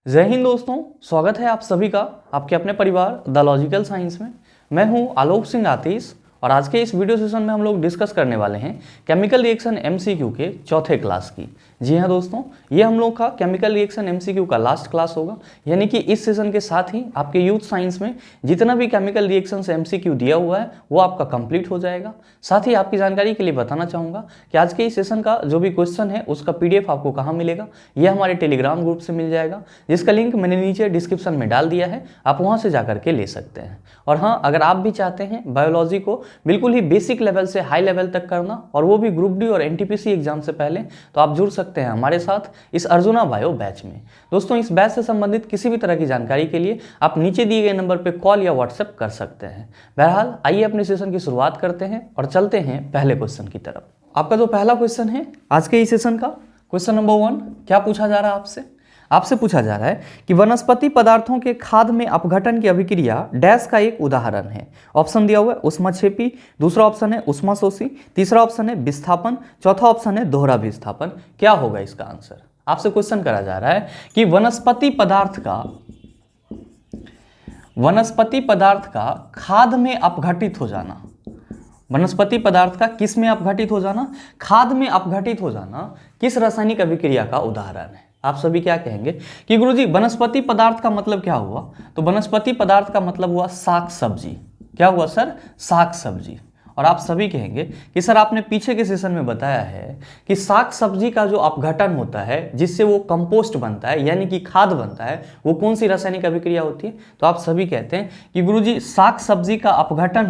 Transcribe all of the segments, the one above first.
जय हिंद दोस्तों, स्वागत है आप सभी का आपके अपने परिवार द लॉजिकल साइंस में। मैं हूं आलोक सिंह आतिश और आज के इस वीडियो सेशन में हम लोग डिस्कस करने वाले हैं केमिकल रिएक्शन एमसीक्यू के चौथे क्लास की। जी हाँ दोस्तों, ये हम लोग का केमिकल रिएक्शन एमसीक्यू का लास्ट क्लास होगा, यानी कि इस सेशन के साथ ही आपके यूथ साइंस में जितना भी केमिकल रिएक्शन से एमसीक्यू दिया हुआ है वो आपका कंप्लीट हो जाएगा। साथ ही आपकी जानकारी के लिए बताना चाहूँगा कि आज के इस सेशन का जो भी क्वेश्चन है उसका PDF आपको कहाँ मिलेगा, ये हमारे टेलीग्राम ग्रुप से मिल जाएगा, जिसका लिंक मैंने नीचे डिस्क्रिप्शन में डाल दिया है, आप वहाँ से जा करके ले सकते हैं। और हाँ, अगर आप भी चाहते हैं बायोलॉजी को बिल्कुल ही बेसिक लेवल से हाई लेवल तक करना और वो भी ग्रुप डी और NTPC एग्जाम से पहले, तो आप जुड़ सकते हैं हमारे साथ इस अर्जुना बायो बैच में। दोस्तों, इस बैच से संबंधित किसी भी तरह की जानकारी के लिए आप नीचे दिए गए नंबर पे कॉल या व्हाट्सएप कर सकते हैं। बहरहाल आइए अपने सेशन की शुरुआत करते हैं और चलते हैं पहले क्वेश्चन की तरफ। आपका जो पहला क्वेश्चन है आज के इस सेशन का, क्वेश्चन नंबर 1, क्या पूछा जा रहा है आपसे पूछा जा रहा है कि वनस्पति पदार्थों के खाद में अपघटन की अभिक्रिया डैश का एक उदाहरण है। ऑप्शन दिया हुआ है ऊष्माक्षेपी, दूसरा ऑप्शन है ऊष्माशोषी, तीसरा ऑप्शन है विस्थापन, चौथा ऑप्शन है दोहरा विस्थापन। क्या होगा इसका आंसर? आपसे क्वेश्चन करा जा रहा है कि वनस्पति पदार्थ का खाद में अपघटित हो जाना, वनस्पति पदार्थ का किस में अपघटित हो जाना? खाद में अपघटित हो जाना किस रासायनिक अभिक्रिया का उदाहरण है? आप सभी क्या कहेंगे कि गुरुजी वनस्पति पदार्थ का मतलब क्या हुआ? तो वनस्पति पदार्थ का मतलब हुआ साग सब्जी। क्या हुआ सर? साग सब्जी। और आप सभी कहेंगे कि सर आपने पीछे के सेशन में बताया है कि साग सब्जी का जो अपघटन होता है जिससे वो कंपोस्ट बनता है यानी कि खाद बनता है, वो कौन सी रासायनिक अभिक्रिया होती है? तो आप सभी कहते हैं कि गुरुजी साग सब्जी का अपघटन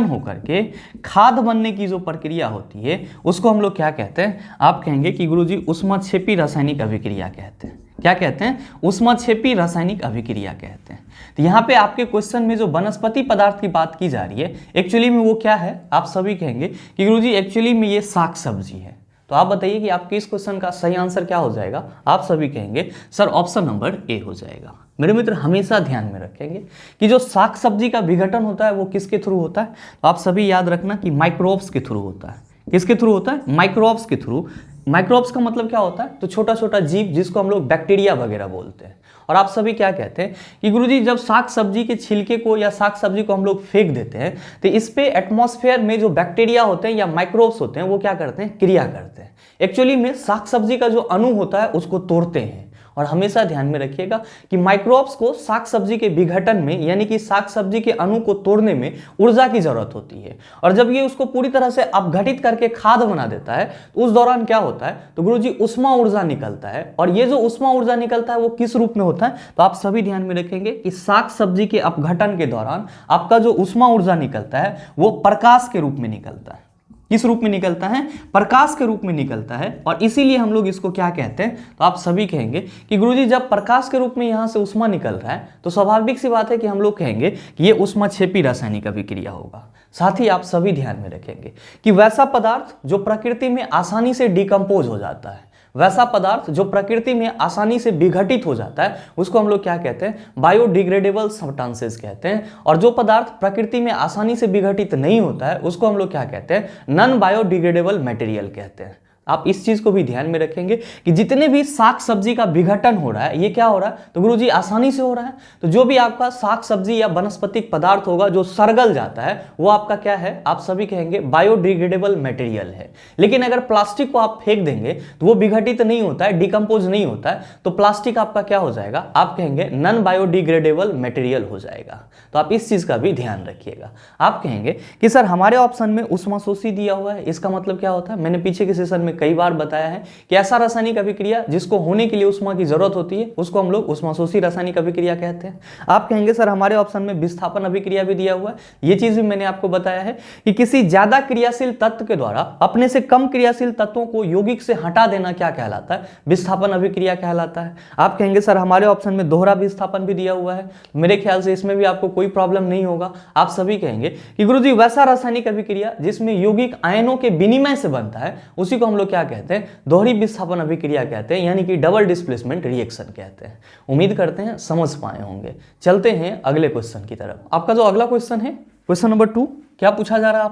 होकर के खाद बनने की जो प्रक्रिया होती है उसको हम लोग क्या कहते हैं? आप कहेंगे कि गुरुजी ऊष्माक्षेपी रासायनिक अभिक्रिया कहते हैं। क्या कहते हैं? ऊष्माक्षेपी रासायनिक अभिक्रिया कहते हैं। तो यहाँ पे आपके क्वेश्चन में जो वनस्पति पदार्थ की बात की जा रही है एक्चुअली में वो क्या है? आप सभी कहेंगे कि गुरुजी एक्चुअली में ये साग सब्जी है। तो आप बताइए कि आपके इस क्वेश्चन का सही आंसर क्या हो जाएगा? आप सभी कहेंगे सर ऑप्शन नंबर ए हो जाएगा। मेरे मित्र हमेशा ध्यान में रखेंगे कि जो साग सब्जी का विघटन होता है वो किसके थ्रू होता है? तो आप सभी याद रखना कि माइक्रोब्स के थ्रू होता है। किसके थ्रू होता है? माइक्रोब्स के थ्रू। माइक्रोब्स का मतलब क्या होता है? तो छोटा छोटा जीव जिसको हम लोग बैक्टीरिया वगैरह बोलते हैं। और आप सभी क्या कहते हैं कि गुरुजी जब साग सब्जी के छिलके को या साग सब्जी को हम लोग फेंक देते हैं तो इस पे एटमॉस्फेयर में जो बैक्टीरिया होते हैं या माइक्रोब्स होते हैं वो क्या करते हैं? क्रिया करते हैं। एक्चुअली में साग सब्जी का जो अणु होता है उसको तोड़ते हैं। और हमेशा ध्यान में रखिएगा कि माइक्रोब्स को साग सब्जी के विघटन में यानी कि साग सब्जी के अणु को तोड़ने में ऊर्जा की जरूरत होती है। और जब ये उसको पूरी तरह से अपघटित करके खाद बना देता है तो उस दौरान क्या होता है? तो गुरुजी उष्मा ऊर्जा निकलता है। और ये जो उष्मा ऊर्जा निकलता है वो किस रूप में होता है? तो आप सभी ध्यान में रखेंगे कि साग सब्जी के अपघटन के दौरान आपका जो उष्मा ऊर्जा निकलता है वो प्रकाश के रूप में निकलता है। किस रूप में निकलता है? प्रकाश के रूप में निकलता है। और इसीलिए हम लोग इसको क्या कहते हैं? तो आप सभी कहेंगे कि गुरुजी जब प्रकाश के रूप में यहां से उष्मा निकल रहा है तो स्वाभाविक सी बात है कि हम लोग कहेंगे कि ये ऊष्माक्षेपी रासायनिक अभिक्रिया होगा। साथ ही आप सभी ध्यान में रखेंगे कि वैसा पदार्थ जो प्रकृति में आसानी से डिकम्पोज हो जाता है, वैसा पदार्थ जो प्रकृति में आसानी से विघटित हो जाता है उसको हम लोग क्या कहते हैं? बायोडिग्रेडेबल सब्सटेंसेस कहते हैं। और जो पदार्थ प्रकृति में आसानी से विघटित नहीं होता है उसको हम लोग क्या कहते हैं? नॉन बायोडिग्रेडेबल मटेरियल कहते हैं। आप इस चीज को भी ध्यान में रखेंगे कि जितने भी साग सब्जी का विघटन हो रहा है ये क्या हो रहा है? तो गुरुजी आसानी से हो रहा है। तो जो भी आपका साग सब्जी या वनस्पतिक पदार्थ होगा जो सरगल जाता है वो आपका क्या है? आप सभी कहेंगे बायोडिग्रेडेबल मटेरियल है। लेकिन अगर प्लास्टिक को आप फेंक देंगे तो वो विघटित नहीं होता है, डिकम्पोज नहीं होता है, तो प्लास्टिक आपका क्या हो जाएगा? आप कहेंगे नॉन बायोडिग्रेडेबल मटेरियल हो जाएगा। तो आप इस चीज का भी ध्यान रखिएगा। आप कहेंगे कि सर हमारे ऑप्शन में ऊष्माशोषी दिया हुआ है, इसका मतलब क्या होता है? मैंने पीछे के सेशन में कई बार बताया है कि ऐसा रासायनिक अभिक्रिया जिसको होने के लिए उष्मा की जरूरत होती है उसको हम लोग ऊष्माशोषी रासायनिक अभिक्रिया कहते हैं। आप कहेंगे सर हमारे ऑप्शन में विस्थापन अभिक्रिया भी दिया हुआ है, ये चीज भी मैंने आपको बताया है कि किसी ज्यादा क्रियाशील तत्व के द्वारा अपने से कम क्रियाशील तत्वों को यौगिक से हटा देना क्या कहलाता है? विस्थापन अभिक्रिया कहलाता है। आप कहेंगे सर हमारे ऑप्शन में दोहरा विस्थापन भी दिया हुआ है, मेरे ख्याल से इसमें भी आपको कोई प्रॉब्लम नहीं होगा। आप सभी कहेंगे कि गुरुजी वैसा रासायनिक अभिक्रिया जिसमें यौगिक आयनों के विनिमय से बनता है उसी को हम लोग क्या कहते हैं? दोहरी विस्थापन अभिक्रिया कहते हैं, यानी कि डबल डिस्प्लेसमेंट रिएक्शन कहते हैं। उम्मीद करते हैं समझ पाए होंगे। चलते हैं अगले क्वेश्चन की तरफ। आपका जो अगला क्वेश्चन है क्वेश्चन नंबर 2, क्या पूछा जा रहा है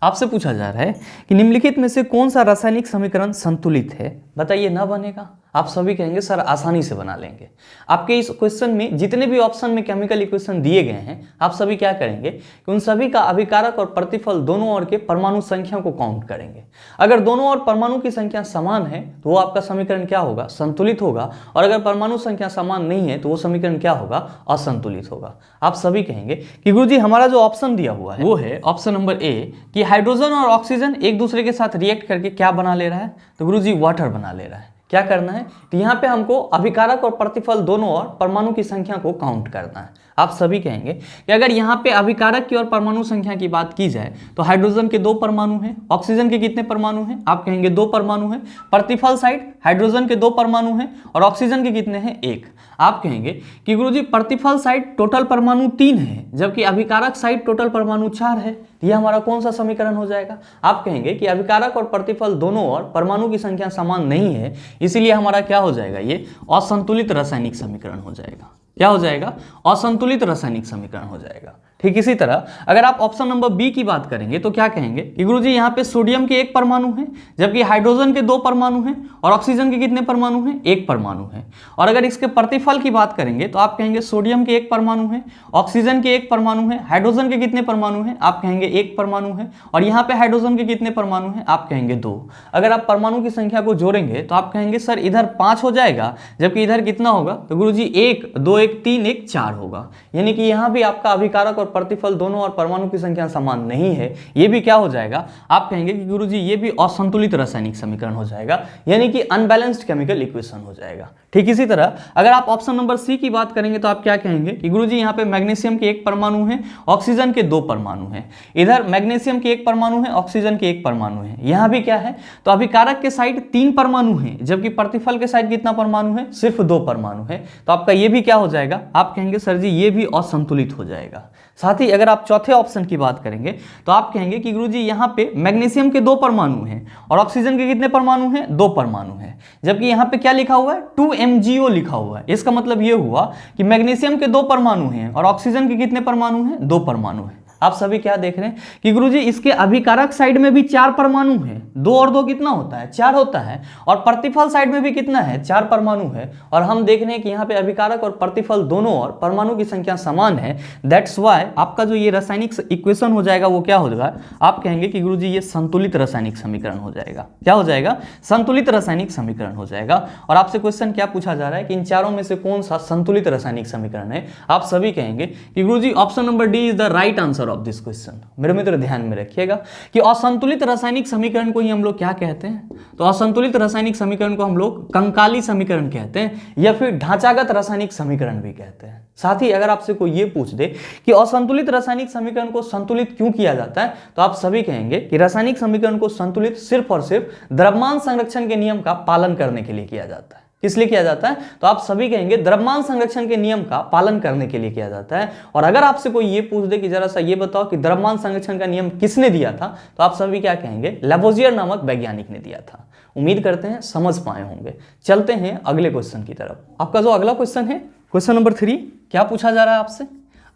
आपसे पूछा जा रहा है कि निम्नलिखित में से कौन सा रासायनिक समीकरण संतुलित है? बताइए, ना बनेगा। आप सभी कहेंगे सर आसानी से बना लेंगे। आपके इस क्वेश्चन में जितने भी ऑप्शन में केमिकल इक्वेशन दिए गए हैं, आप सभी क्या करेंगे कि उन सभी का अभिकारक और प्रतिफल दोनों ओर के परमाणु संख्या को काउंट करेंगे। अगर दोनों ओर परमाणु की संख्या समान है तो वो आपका समीकरण क्या होगा, संतुलित होगा। और अगर परमाणु संख्या समान नहीं है तो वो समीकरण क्या होगा, असंतुलित होगा। आप सभी कहेंगे कि गुरुजी हमारा जो ऑप्शन दिया हुआ है वो है ऑप्शन नंबर ए कि हाइड्रोजन और ऑक्सीजन एक दूसरे के साथ रिएक्ट करके क्या बना ले रहा है, तो गुरुजी वाटर बना ले रहा है। क्या करना है कि यहाँ पे हमको अभिकारक और प्रतिफल दोनों और परमाणु की संख्या को काउंट करना है। आप सभी कहेंगे कि अगर यहाँ पे अभिकारक की और परमाणु संख्या की बात की जाए तो हाइड्रोजन के 2 परमाणु हैं, ऑक्सीजन के कितने परमाणु हैं, आप कहेंगे 2 परमाणु हैं। प्रतिफल साइड हाइड्रोजन के 2 परमाणु हैं और ऑक्सीजन के कितने हैं, 1। आप कहेंगे कि गुरुजी प्रतिफल साइड टोटल परमाणु 3 है जबकि अभिकारक साइड टोटल परमाणु 4 है, ये हमारा कौन सा समीकरण हो जाएगा। आप कहेंगे कि अभिकारक और प्रतिफल दोनों और परमाणु की संख्या समान नहीं है, इसीलिए हमारा क्या हो जाएगा, ये असंतुलित रासायनिक समीकरण हो जाएगा। क्या हो जाएगा, असंतुलित रासायनिक समीकरण हो जाएगा। ठीक इसी तरह अगर आप ऑप्शन नंबर बी की बात करेंगे तो क्या कहेंगे कि गुरुजी यहाँ पे सोडियम के 1 परमाणु है जबकि हाइड्रोजन के 2 परमाणु हैं और ऑक्सीजन के कितने परमाणु हैं, 1 परमाणु है। और अगर इसके प्रतिफल की बात करेंगे तो आप कहेंगे सोडियम के 1 परमाणु है, ऑक्सीजन के 1 परमाणु है, हाइड्रोजन के कितने परमाणु हैं, आप कहेंगे 1 परमाणु है। और यहाँ पे हाइड्रोजन के कितने परमाणु हैं, आप कहेंगे 2। अगर आप परमाणु की संख्या को जोड़ेंगे तो आप कहेंगे सर इधर 5 हो जाएगा जबकि इधर कितना होगा, तो गुरुजी 1 2 1 3 1 4 होगा। यानी कि यहाँ भी आपका अभिकारक और प्रतिफल दोनों और परमाणु की संख्या समान नहीं है, ये भी क्या हो जाएगा, आप कहेंगे कि गुरुजी ये भी असंतुलित रासायनिक समीकरण हो जाएगा, यानी कि अनबैलेंस्ड केमिकल इक्वेशन हो जाएगा। ठीक इसी तरह अगर आप ऑप्शन नंबर सी की बात करेंगे तो आप क्या कहेंगे कि गुरुजी यहाँ पे मैग्नीशियम के 1 परमाणु है, ऑक्सीजन के 2 परमाणु हैं। इधर मैग्नीशियम के 1 परमाणु है, ऑक्सीजन के 1 परमाणु है। यहाँ भी क्या है, तो अभिकारक के साइड 3 परमाणु है जबकि प्रतिफल के साइड कितना परमाणु है, सिर्फ 2 परमाणु है। तो आपका ये भी क्या हो जाएगा, आप कहेंगे सर जी ये भी असंतुलित हो जाएगा। साथ ही अगर आप चौथे ऑप्शन की बात करेंगे तो आप कहेंगे कि गुरुजी यहाँ पे मैग्नीशियम के 2 परमाणु हैं और ऑक्सीजन के कितने परमाणु हैं, 2 परमाणु हैं। जबकि यहाँ पे क्या लिखा हुआ है, 2MgO लिखा हुआ है। इसका मतलब ये हुआ कि मैग्नीशियम के 2 परमाणु हैं और ऑक्सीजन के कितने परमाणु हैं, 2 परमाणु हैं। आप सभी क्या देख रहे हैं कि गुरुजी इसके अभिकारक साइड में भी 4 परमाणु हैं, 2 और 2 कितना होता है, 4 होता है। और प्रतिफल साइड में भी कितना है, 4 परमाणु है। और हम देख रहे हैं कि यहाँ पे अभिकारक और प्रतिफल दोनों और परमाणु की संख्या समान है। दैट्स वाई आपका जो ये रासायनिक इक्वेशन हो जाएगा वो क्या हो जाएगा, आप कहेंगे कि गुरुजी ये संतुलित रासायनिक समीकरण हो जाएगा। क्या हो जाएगा, संतुलित रासायनिक समीकरण हो जाएगा। और आपसे क्वेश्चन क्या पूछा जा रहा है कि इन चारों में से कौन सा संतुलित रासायनिक समीकरण है। आप सभी कहेंगे कि guruji option number D is the right answer of this question. मेरे मित्र ध्यान में रखिएगा कि असंतुलित रासायनिक समीकरण को ही हम लोग क्या कहते हैं, तो असंतुलित रासायनिक समीकरण को हम लोग कंकाली समीकरण कहते हैं या फिर ढांचागत रासायनिक समीकरण भी कहते हैं। साथ ही अगर आपसे कोई ये पूछ दे कि असंतुलित रासायनिक समीकरण को संतुलित क्यों किया जाता है, तो आप सभी कहेंगे कि रासायनिक समीकरण को संतुलित सिर्फ और सिर्फ द्रव्यमान संरक्षण के नियम का पालन करने के लिए किया जाता है। किस लिए किया जाता है, तो आप सभी कहेंगे द्रव्यमान संरक्षण के नियम का पालन करने के लिए किया जाता है। और अगर आपसे कोई ये पूछ दे कि जरा सा ये बताओ कि द्रव्यमान संरक्षण का नियम किसने दिया था, तो आप सभी क्या कहेंगे, लैवोजियर नामक वैज्ञानिक ने दिया था। उम्मीद करते हैं समझ पाए होंगे। चलते हैं अगले क्वेश्चन की तरफ। आपका जो अगला क्वेश्चन है, क्वेश्चन नंबर 3, क्या पूछा जा रहा है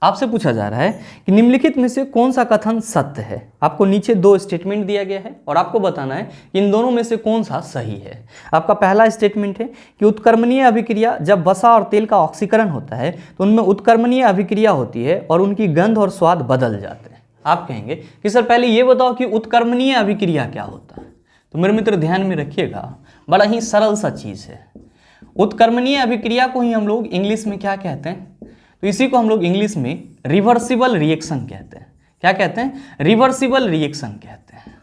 आपसे पूछा जा रहा है कि निम्नलिखित में से कौन सा कथन सत्य है। आपको नीचे 2 स्टेटमेंट दिया गया है और आपको बताना है कि इन दोनों में से कौन सा सही है। आपका पहला स्टेटमेंट है कि उत्क्रमणीय अभिक्रिया जब वसा और तेल का ऑक्सीकरण होता है तो उनमें उत्क्रमणीय अभिक्रिया होती है और उनकी गंध और स्वाद बदल जाते हैं। आप कहेंगे कि सर पहले ये बताओ कि उत्क्रमणीय अभिक्रिया क्या होता है। तो मेरे मित्र ध्यान में रखिएगा, बड़ा ही सरल सा चीज़ है। उत्क्रमणीय अभिक्रिया को ही हम लोग इंग्लिश में क्या कहते हैं, तो इसी को हम लोग इंग्लिश में रिवर्सिबल रिएक्शन कहते हैं। क्या कहते हैं, रिवर्सिबल रिएक्शन कहते हैं।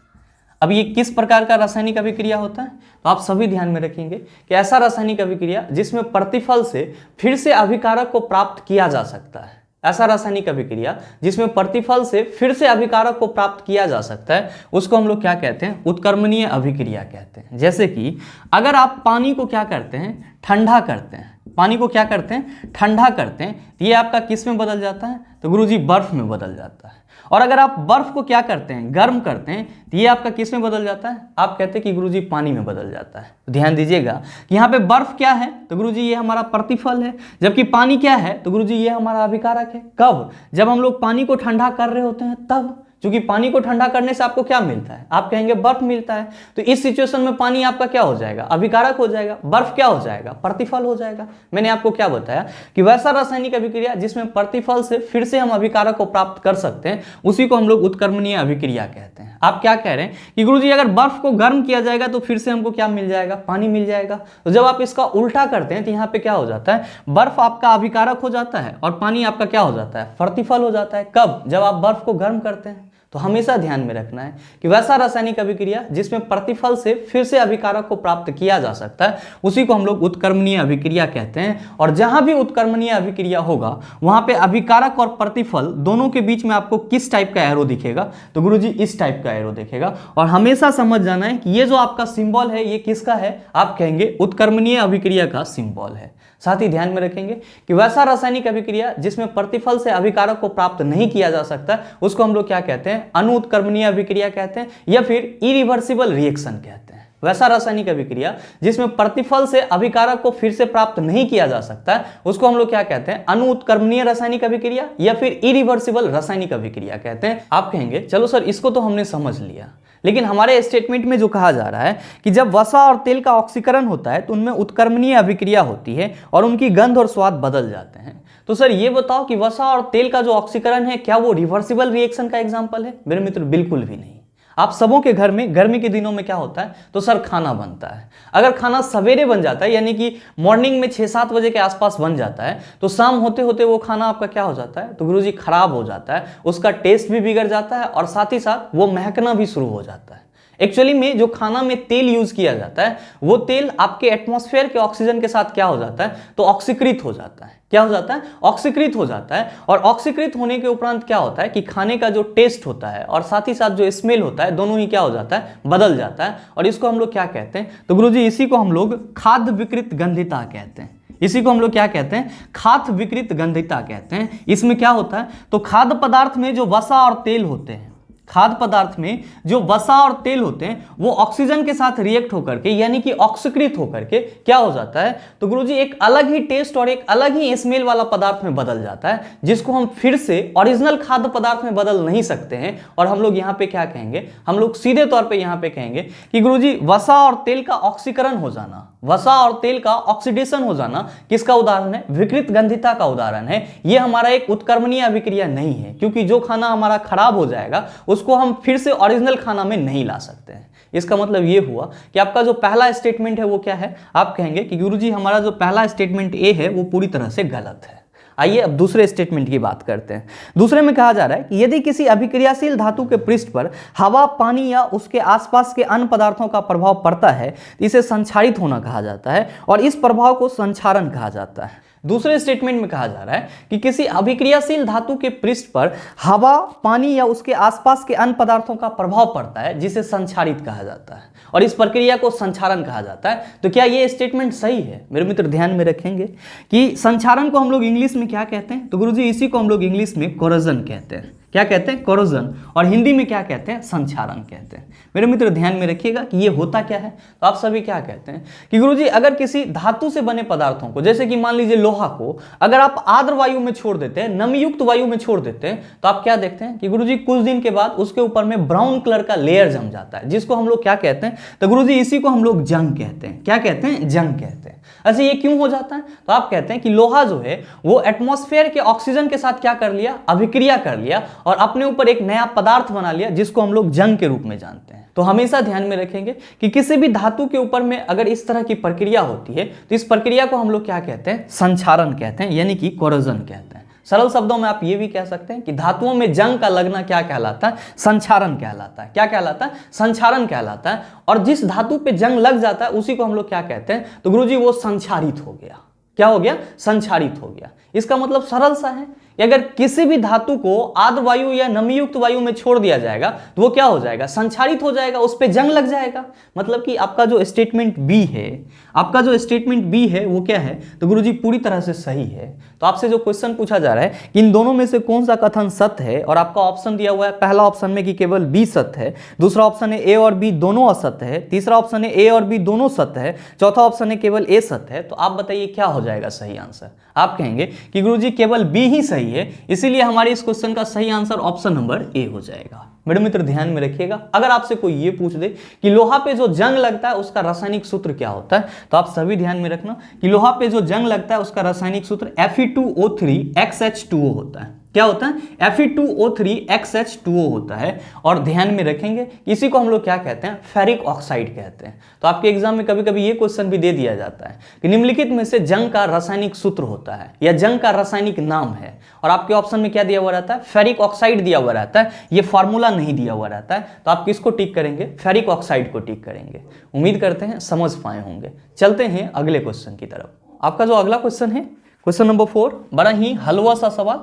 अब ये किस प्रकार का रासायनिक अभिक्रिया होता है, तो आप सभी ध्यान में रखेंगे कि ऐसा रासायनिक अभिक्रिया जिसमें प्रतिफल से फिर से अभिकारक को प्राप्त किया जा सकता है। ऐसा रासायनिक अभिक्रिया जिसमें प्रतिफल से फिर से अभिकारक को प्राप्त किया जा सकता है, उसको हम लोग क्या कहते हैं, उत्क्रमणीय अभिक्रिया कहते हैं। जैसे कि अगर आप पानी को क्या करते हैं, ठंडा करते हैं, पानी को क्या करते हैं, ठंडा करते हैं, तो ये आपका किस में बदल जाता है, तो गुरुजी बर्फ में बदल जाता है। और अगर आप बर्फ को क्या करते हैं, गर्म करते हैं, तो ये आपका किस में बदल जाता है, आप कहते हैं कि गुरुजी पानी में बदल जाता है। तो ध्यान दीजिएगा कि यहाँ पे बर्फ क्या है, तो गुरुजी ये हमारा प्रतिफल है, जबकि पानी क्या है, तो गुरुजी ये हमारा अभिकारक है। कब, जब हम लोग पानी को ठंडा कर रहे होते हैं तब। क्योंकि पानी को ठंडा करने से आपको क्या मिलता है, आप कहेंगे बर्फ मिलता है। तो इस सिचुएशन में पानी आपका क्या हो जाएगा, अभिकारक हो जाएगा, बर्फ क्या हो जाएगा, प्रतिफल हो जाएगा। मैंने आपको क्या बताया कि वैसा रासायनिक अभिक्रिया जिसमें प्रतिफल से फिर से हम अभिकारक को प्राप्त कर सकते हैं, उसी को हम लोग उत्क्रमणीय अभिक्रिया कहते हैं। आप क्या कह रहे हैं कि गुरुजी अगर बर्फ को गर्म किया जाएगा तो फिर से हमको क्या मिल जाएगा, पानी मिल जाएगा। तो जब आप इसका उल्टा करते हैं तो यहाँ पे क्या हो जाता है, बर्फ आपका अभिकारक हो जाता है और पानी आपका क्या हो जाता है, प्रतिफल हो जाता है। कब, जब आप बर्फ को गर्म करते हैं। तो हमेशा ध्यान में रखना है कि वैसा रासायनिक अभिक्रिया जिसमें प्रतिफल से फिर से अभिकारक को प्राप्त किया जा सकता है, उसी को हम लोग उत्क्रमणीय अभिक्रिया कहते हैं। और जहां भी उत्क्रमणीय अभिक्रिया होगा वहां पे अभिकारक और प्रतिफल दोनों के बीच में आपको किस टाइप का एरो दिखेगा, तो गुरुजी इस टाइप का एरो दिखेगा। और हमेशा समझ जाना है कि ये जो आपका सिंबल है ये किसका है, आप कहेंगे उत्क्रमणीय अभिक्रिया का सिंबल है। साथ ही ध्यान में रखेंगे कि वैसा रासायनिक अभिक्रिया जिसमें प्रतिफल से अभिकारक को प्राप्त नहीं किया जा सकता, उसको हम लोग क्या कहते हैं, अनुत्क्रमणीय अभिक्रिया कहते हैं या फिर इरिवर्सिबल रिएक्शन कहते हैं। वैसा रासायनिक अभिक्रिया जिसमें प्रतिफल से अभिकारक को फिर से प्राप्त नहीं किया जा सकता, उसको हम लोग क्या कहते हैं, अनुत्क्रमणीय रासायनिक अभिक्रिया या फिर इरिवर्सिबल रासायनिक अभिक्रिया कहते हैं। आप कहेंगे चलो सर इसको तो हमने समझ लिया, लेकिन हमारे स्टेटमेंट में जो कहा जा रहा है कि जब वसा और तेल का ऑक्सीकरण होता है तो उनमें उत्क्रमणीय अभिक्रिया होती है और उनकी गंध और स्वाद बदल जाते हैं। तो सर ये बताओ कि वसा और तेल का जो ऑक्सीकरण है क्या वो रिवर्सिबल रिएक्शन का एग्जांपल है? मेरे मित्र बिल्कुल भी नहीं। आप सबों के घर में गर्मी के दिनों में क्या होता है, तो सर खाना बनता है। अगर खाना सवेरे बन जाता है यानी कि मॉर्निंग में 6-7 बजे के आसपास बन जाता है, तो शाम होते होते वो खाना आपका क्या हो जाता है, तो गुरुजी खराब हो जाता है, उसका टेस्ट भी बिगड़ जाता है और साथ ही साथ वो महकना भी शुरू हो जाता है। एक्चुअली में जो खाना में तेल यूज किया जाता है वो तेल आपके एटमॉस्फेयर के ऑक्सीजन के साथ क्या हो जाता है, तो ऑक्सीकृत हो जाता है। क्या हो जाता है, ऑक्सीकृत हो जाता है। और ऑक्सीकृत होने के उपरांत क्या होता है कि खाने का जो टेस्ट होता है और साथ ही साथ जो स्मेल होता है, दोनों ही क्या हो जाता है, बदल जाता है। और इसको हम लोग क्या कहते हैं, तो गुरुजी इसी को हम लोग खाद्य विकृत गंधिता कहते हैं। इसी को हम लोग क्या कहते हैं, खाद्य विकृत गंधिता कहते हैं। इसमें क्या होता है, तो खाद्य पदार्थ में जो वसा और तेल होते हैं, खाद्य पदार्थ में जो वसा और तेल होते हैं वो ऑक्सीजन के साथ रिएक्ट होकर के यानी कि ऑक्सीकृत होकर के क्या हो जाता है, तो गुरुजी एक अलग ही टेस्ट और एक अलग ही स्मेल वाला पदार्थ में बदल जाता है, जिसको हम फिर से ओरिजिनल खाद्य पदार्थ में बदल नहीं सकते हैं। और हम लोग यहाँ पे क्या कहेंगे, हम लोग सीधे तौर पे यहाँ पे कहेंगे कि गुरुजी वसा और तेल का ऑक्सीकरण हो जाना, वसा और तेल का ऑक्सीडेशन हो जाना किसका उदाहरण है, विकृत गंधिता का उदाहरण है। यह हमारा एक उत्क्रमणीय अभिक्रिया नहीं है, क्योंकि जो खाना हमारा खराब हो जाएगा उसको हम फिर से ओरिजिनल खाना में नहीं ला सकते हैं। इसका मतलब ये हुआ कि आपका जो पहला स्टेटमेंट है वो क्या है, आप कहेंगे कि गुरुजी हमारा जो पहला स्टेटमेंट ए है वो पूरी तरह से गलत है। आइए अब दूसरे स्टेटमेंट की बात करते हैं। दूसरे में कहा जा रहा है कि यदि किसी अभिक्रियाशील धातु के पृष्ठ पर हवा, पानी या उसके आसपास के अन्य पदार्थों का प्रभाव पड़ता है तो इसे संक्षारित होना कहा जाता है और इस प्रभाव को संक्षारण कहा जाता है। दूसरे स्टेटमेंट में कहा जा रहा है कि किसी अभिक्रियाशील धातु के पृष्ठ पर हवा, पानी या उसके आसपास के अन्य पदार्थों का प्रभाव पड़ता है जिसे संक्षारित कहा जाता है और इस प्रक्रिया को संक्षारण कहा जाता है। तो क्या ये स्टेटमेंट सही है? मेरे मित्र ध्यान में रखेंगे कि संक्षारण को हम लोग इंग्लिश में क्या कहते हैं, तो गुरुजी इसी को हम लोग इंग्लिश में कोरोजन कहते हैं। क्या कहते हैं, कोरोजन। और हिंदी में क्या कहते हैं, संक्षारण कहते हैं। मेरे मित्र ध्यान में रखिएगा कि ये होता क्या है। तो आप सभी क्या कहते हैं कि गुरुजी अगर किसी धातु से बने पदार्थों को, जैसे कि मान लीजिए लोहा को, अगर आप आर्द्र वायु में छोड़ देते हैं, नमीयुक्त वायु में छोड़ देते हैं, तो आप क्या देखते हैं कि गुरुजी कुछ दिन के बाद उसके ऊपर में ब्राउन कलर का लेयर जम जाता है, जिसको हम लोग क्या कहते हैं, तो गुरुजी इसी को हम लोग जंग कहते हैं। क्या कहते हैं, जंग कहते हैं। अच्छा ये क्यों हो जाता है, तो आप कहते हैं कि लोहा जो है वो एटमॉस्फेयर के ऑक्सीजन के साथ क्या कर लिया, अभिक्रिया कर लिया और अपने ऊपर एक नया पदार्थ बना लिया, जिसको हम लोग जंग के रूप में जानते हैं। तो हमेशा ध्यान में रखेंगे कि किसी भी धातु के ऊपर में अगर इस तरह की प्रक्रिया होती है तो इस प्रक्रिया को हम लोग क्या कहते हैं, संक्षारण कहते हैं, यानी कि कोरोजन कहते हैं। सरल शब्दों में आप ये भी कह सकते हैं कि धातुओं में जंग का लगना क्या कहलाता है, संक्षारण कहलाता है। क्या कहलाता है, संक्षारण कहलाता है। और जिस धातु पे जंग लग जाता है उसी को हम लोग क्या कहते हैं, तो गुरुजी वो संक्षारित हो गया। क्या हो गया, संक्षारित हो गया। इसका मतलब सरल सा है कि अगर किसी भी धातु को आर्द्र वायु या नमीयुक्त वायु में छोड़ दिया जाएगा तो वो क्या हो जाएगा, संक्षारित हो जाएगा, उस पे जंग लग जाएगा। मतलब कि आपका जो स्टेटमेंट बी है, आपका जो स्टेटमेंट बी है वो क्या है, तो गुरुजी पूरी तरह से सही है। तो आपसे जो क्वेश्चन पूछा जा रहा है कि इन दोनों में से कौन सा कथन सत्य है, और आपका ऑप्शन दिया हुआ है पहला ऑप्शन में कि केवल बी सत्य है, दूसरा ऑप्शन है ए और बी दोनों असत्य है, तीसरा ऑप्शन है ए और बी दोनों सत्य है, चौथा ऑप्शन है केवल ए सत्य है। तो आप बताइए क्या हो जाएगा सही आंसर? आप कहेंगे कि गुरुजी केवल बी ही सही है, इसीलिए हमारे इस क्वेश्चन का सही आंसर ऑप्शन नंबर ए हो जाएगा। मेरे मित्र ध्यान में रखिएगा, अगर आपसे कोई ये पूछ दे कि लोहा पे जो जंग लगता है उसका रासायनिक सूत्र क्या होता है, तो आप सभी ध्यान में रखना कि लोहा पे जो जंग लगता है उसका रासायनिक सूत्र Fe2O3XH2O होता है। क्या होता है? Fe2O3XH2O होता है। और ध्यान में रखेंगे इसी को हम लोग क्या कहते हैं? फेरिक ऑक्साइड कहते हैं। तो आपके एग्जाम में कभी कभी ये क्वेश्चन भी दे दिया जाता है कि निम्नलिखित में से जंग का रासायनिक सूत्र होता है या जंग का रासायनिक नाम है, और आपके ऑप्शन में क्या दिया हुआ रहता है? फेरिक ऑक्साइड दिया हुआ रहता है, ये फॉर्मूला नहीं दिया हुआ रहता है। तो आप किसको टिक करेंगे? फेरिक ऑक्साइड को टिक करेंगे। उम्मीद करते हैं समझ पाए होंगे। चलते हैं अगले क्वेश्चन की तरफ। आपका जो अगला क्वेश्चन है, क्वेश्चन नंबर 4, बड़ा ही हलवा सा सवाल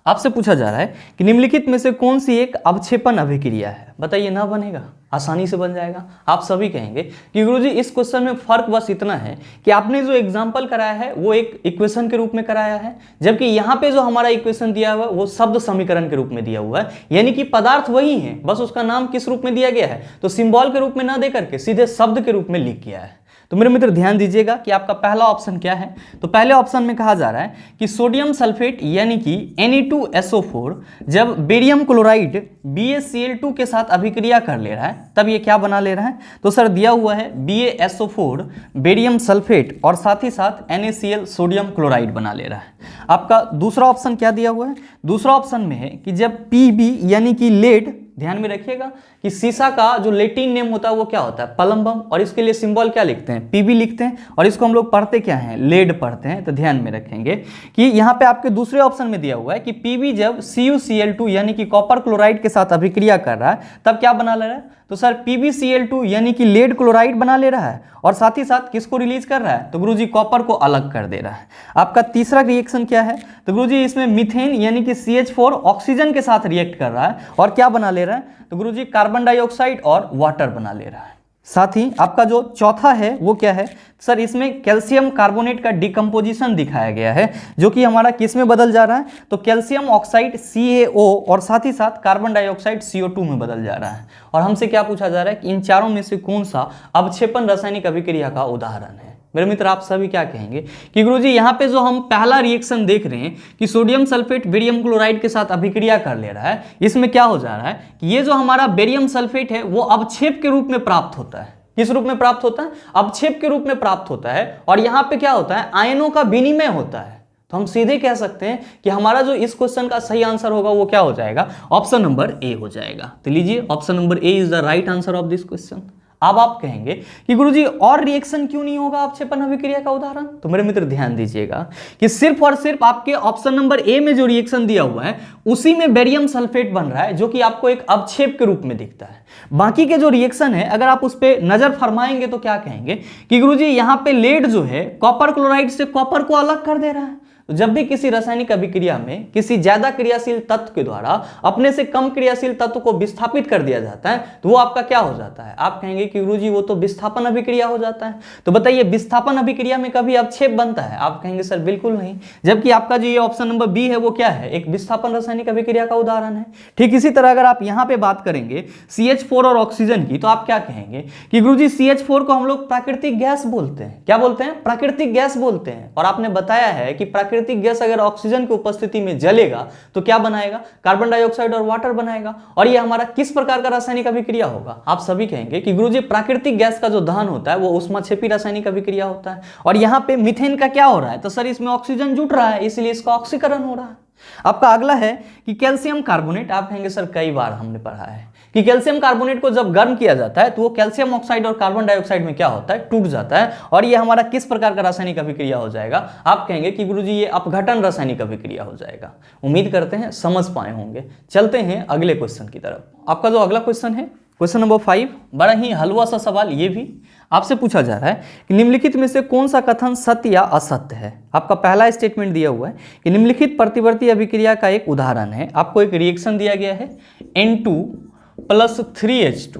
आपसे पूछा जा रहा है कि निम्नलिखित में से कौन सी एक अवक्षेपण अभिक्रिया है? बताइए, ना बनेगा? आसानी से बन जाएगा। आप सभी कहेंगे कि गुरुजी इस क्वेश्चन में फर्क बस इतना है कि आपने जो एग्जांपल कराया है वो एक इक्वेशन के रूप में कराया है, जबकि यहाँ पे जो हमारा इक्वेशन दिया हुआ है वो शब्द समीकरण के रूप में दिया हुआ है, यानी कि पदार्थ वही है, बस उसका नाम किस रूप में दिया गया है, तो सिंबल के रूप में ना दे करके सीधे शब्द के रूप में लिख गया है। तो मेरे मित्र ध्यान दीजिएगा कि आपका पहला ऑप्शन क्या है। तो पहले ऑप्शन में कहा जा रहा है कि सोडियम सल्फेट यानी कि Na2SO4 जब बेरियम क्लोराइड BaCl2 के साथ अभिक्रिया कर ले रहा है तब ये क्या बना ले रहा है? तो सर दिया हुआ है BaSO4 बेरियम सल्फेट और साथ ही साथ NaCl सोडियम क्लोराइड बना ले रहा है। आपका दूसरा ऑप्शन क्या दिया हुआ है? दूसरा ऑप्शन में है कि जब Pb यानी कि लेड, ध्यान में रखिएगा कि सीसा का जो लैटिन नेम होता है वो क्या होता है? पलम्बम, और इसके लिए सिंबल क्या लिखते हैं? Pb लिखते हैं, और इसको हम लोग पढ़ते क्या हैं? लेड पढ़ते हैं। तो ध्यान में रखेंगे कि यहाँ पे आपके दूसरे ऑप्शन में दिया हुआ है कि Pb जब CuCl2 यानी कि कॉपर क्लोराइड के साथ अभिक्रिया कर रहा है तब क्या बना ले रहा है? तो सर PbCl2 यानी कि लेड क्लोराइड बना ले रहा है, और साथ ही साथ किसको रिलीज कर रहा है? तो गुरुजी कॉपर को अलग कर दे रहा है। आपका तीसरा रिएक्शन क्या है? तो गुरुजी इसमें मीथेन यानी कि CH4 ऑक्सीजन के साथ रिएक्ट कर रहा है, और क्या बना ले रहा है? तो गुरुजी कार्बन डाइऑक्साइड और वाटर बना ले रहा है। साथ ही आपका जो चौथा है वो क्या है? सर इसमें कैल्शियम कार्बोनेट का डिकम्पोजिशन दिखाया गया है, जो कि हमारा किस में बदल जा रहा है? तो कैल्शियम ऑक्साइड CaO और साथ ही साथ कार्बन डाइऑक्साइड CO2 में बदल जा रहा है। और हमसे क्या पूछा जा रहा है कि इन चारों में से कौन सा अवक्षेपण रासायनिक अभिक्रिया का उदाहरण है? मेरे मित्र आप सभी क्या कहेंगे कि गुरुजी यहाँ पे जो हम पहला रिएक्शन देख रहे हैं कि सोडियम सल्फेट बेरियम क्लोराइड के साथ अभिक्रिया कर ले रहा है, इसमें क्या हो जा रहा है कि ये जो हमारा बेरियम सल्फेट है वो अवक्षेप के रूप में प्राप्त होता है। किस रूप में प्राप्त होता है? अवक्षेप के रूप में प्राप्त होता है, और यहाँ पे क्या होता है? आयनों का विनिमय होता है। तो हम सीधे कह सकते हैं कि हमारा जो इस क्वेश्चन का सही आंसर होगा वो क्या हो जाएगा? ऑप्शन नंबर ए हो जाएगा। तो लीजिए, option number A is the right answer of this question. अब आप कहेंगे कि गुरुजी और रिएक्शन क्यों नहीं होगा अवक्षेपण अभिक्रिया का उदाहरण? तो मेरे मित्र ध्यान दीजिएगा कि सिर्फ और सिर्फ आपके ऑप्शन नंबर ए में जो रिएक्शन दिया हुआ है उसी में बेरियम सल्फेट बन रहा है, जो कि आपको एक अवक्षेप के रूप में दिखता है। बाकी के जो रिएक्शन है अगर आप उस पर नजर फरमाएंगे तो क्या कहेंगे कि गुरुजी यहाँ पे लेड जो है कॉपर क्लोराइड से कॉपर को अलग कर दे रहा है। तो जब भी किसी रासायनिक अभिक्रिया में किसी ज्यादा क्रियाशील तत्व के द्वारा अपने से कम क्रियाशील तत्व को विस्थापित कर दिया जाता है तो वो आपका क्या हो जाता है? आप कहेंगे कि गुरुजी वो तो विस्थापन अभिक्रिया हो जाता है। तो बताइए, विस्थापन अभिक्रिया में कभी अवक्षेप बनता है? आप कहेंगे सर बिल्कुल नहीं। जबकि आपका जो ये ऑप्शन नंबर बी है वो क्या है? एक विस्थापन रासायनिक अभिक्रिया का उदाहरण है। ठीक इसी तरह अगर आप यहाँ पे बात करेंगे CH4 और ऑक्सीजन की, तो आप क्या कहेंगे कि गुरुजी CH4 को हम लोग प्राकृतिक गैस बोलते हैं। क्या बोलते हैं? प्राकृतिक गैस बोलते हैं। और आपने बताया है कि प्राकृतिक गैस अगर ऑक्सीजन की उपस्थिति में जलेगा तो क्या बनाएगा? कार्बन डाइऑक्साइड और वाटर बनाएगा। और ये हमारा किस प्रकार का रासायनिक अभिक्रिया होगा? आप सभी कहेंगे कि गुरुजी प्राकृतिक गैस का जो दहन होता है वो ऊष्माक्षेपी रासायनिक अभिक्रिया होता है। और यहाँ पे मीथेन का क्या हो रहा है? तो सर इसमें ऑक्सीजन जुट रहा है, इसलिए इसका ऑक्सीकरण हो रहा है। आपका अगला है कि कैल्शियम कार्बोनेट। आप कहेंगे सर कई बार हमने पढ़ा है कि कैल्शियम कार्बोनेट को जब गर्म किया जाता है तो वो कैल्शियम ऑक्साइड और कार्बन डाइऑक्साइड में क्या होता है? टूट जाता है। और ये हमारा किस प्रकार का रासायनिक अभिक्रिया हो जाएगा? आप कहेंगे कि गुरुजी ये अपघटन रासायनिक अभिक्रिया हो जाएगा। उम्मीद करते हैं समझ पाए होंगे। चलते हैं अगले क्वेश्चन की तरफ। आपका जो अगला क्वेश्चन है क्वेश्चन नंबर 5, बड़ा ही हलवा सा सवाल। ये भी आपसे पूछा जा रहा है कि निम्नलिखित में से कौन सा कथन सत्य या असत्य है? आपका पहला स्टेटमेंट दिया हुआ है कि निम्नलिखित प्रतिवर्ती अभिक्रिया का एक उदाहरण है। आपको एक रिएक्शन दिया गया है N2+3H2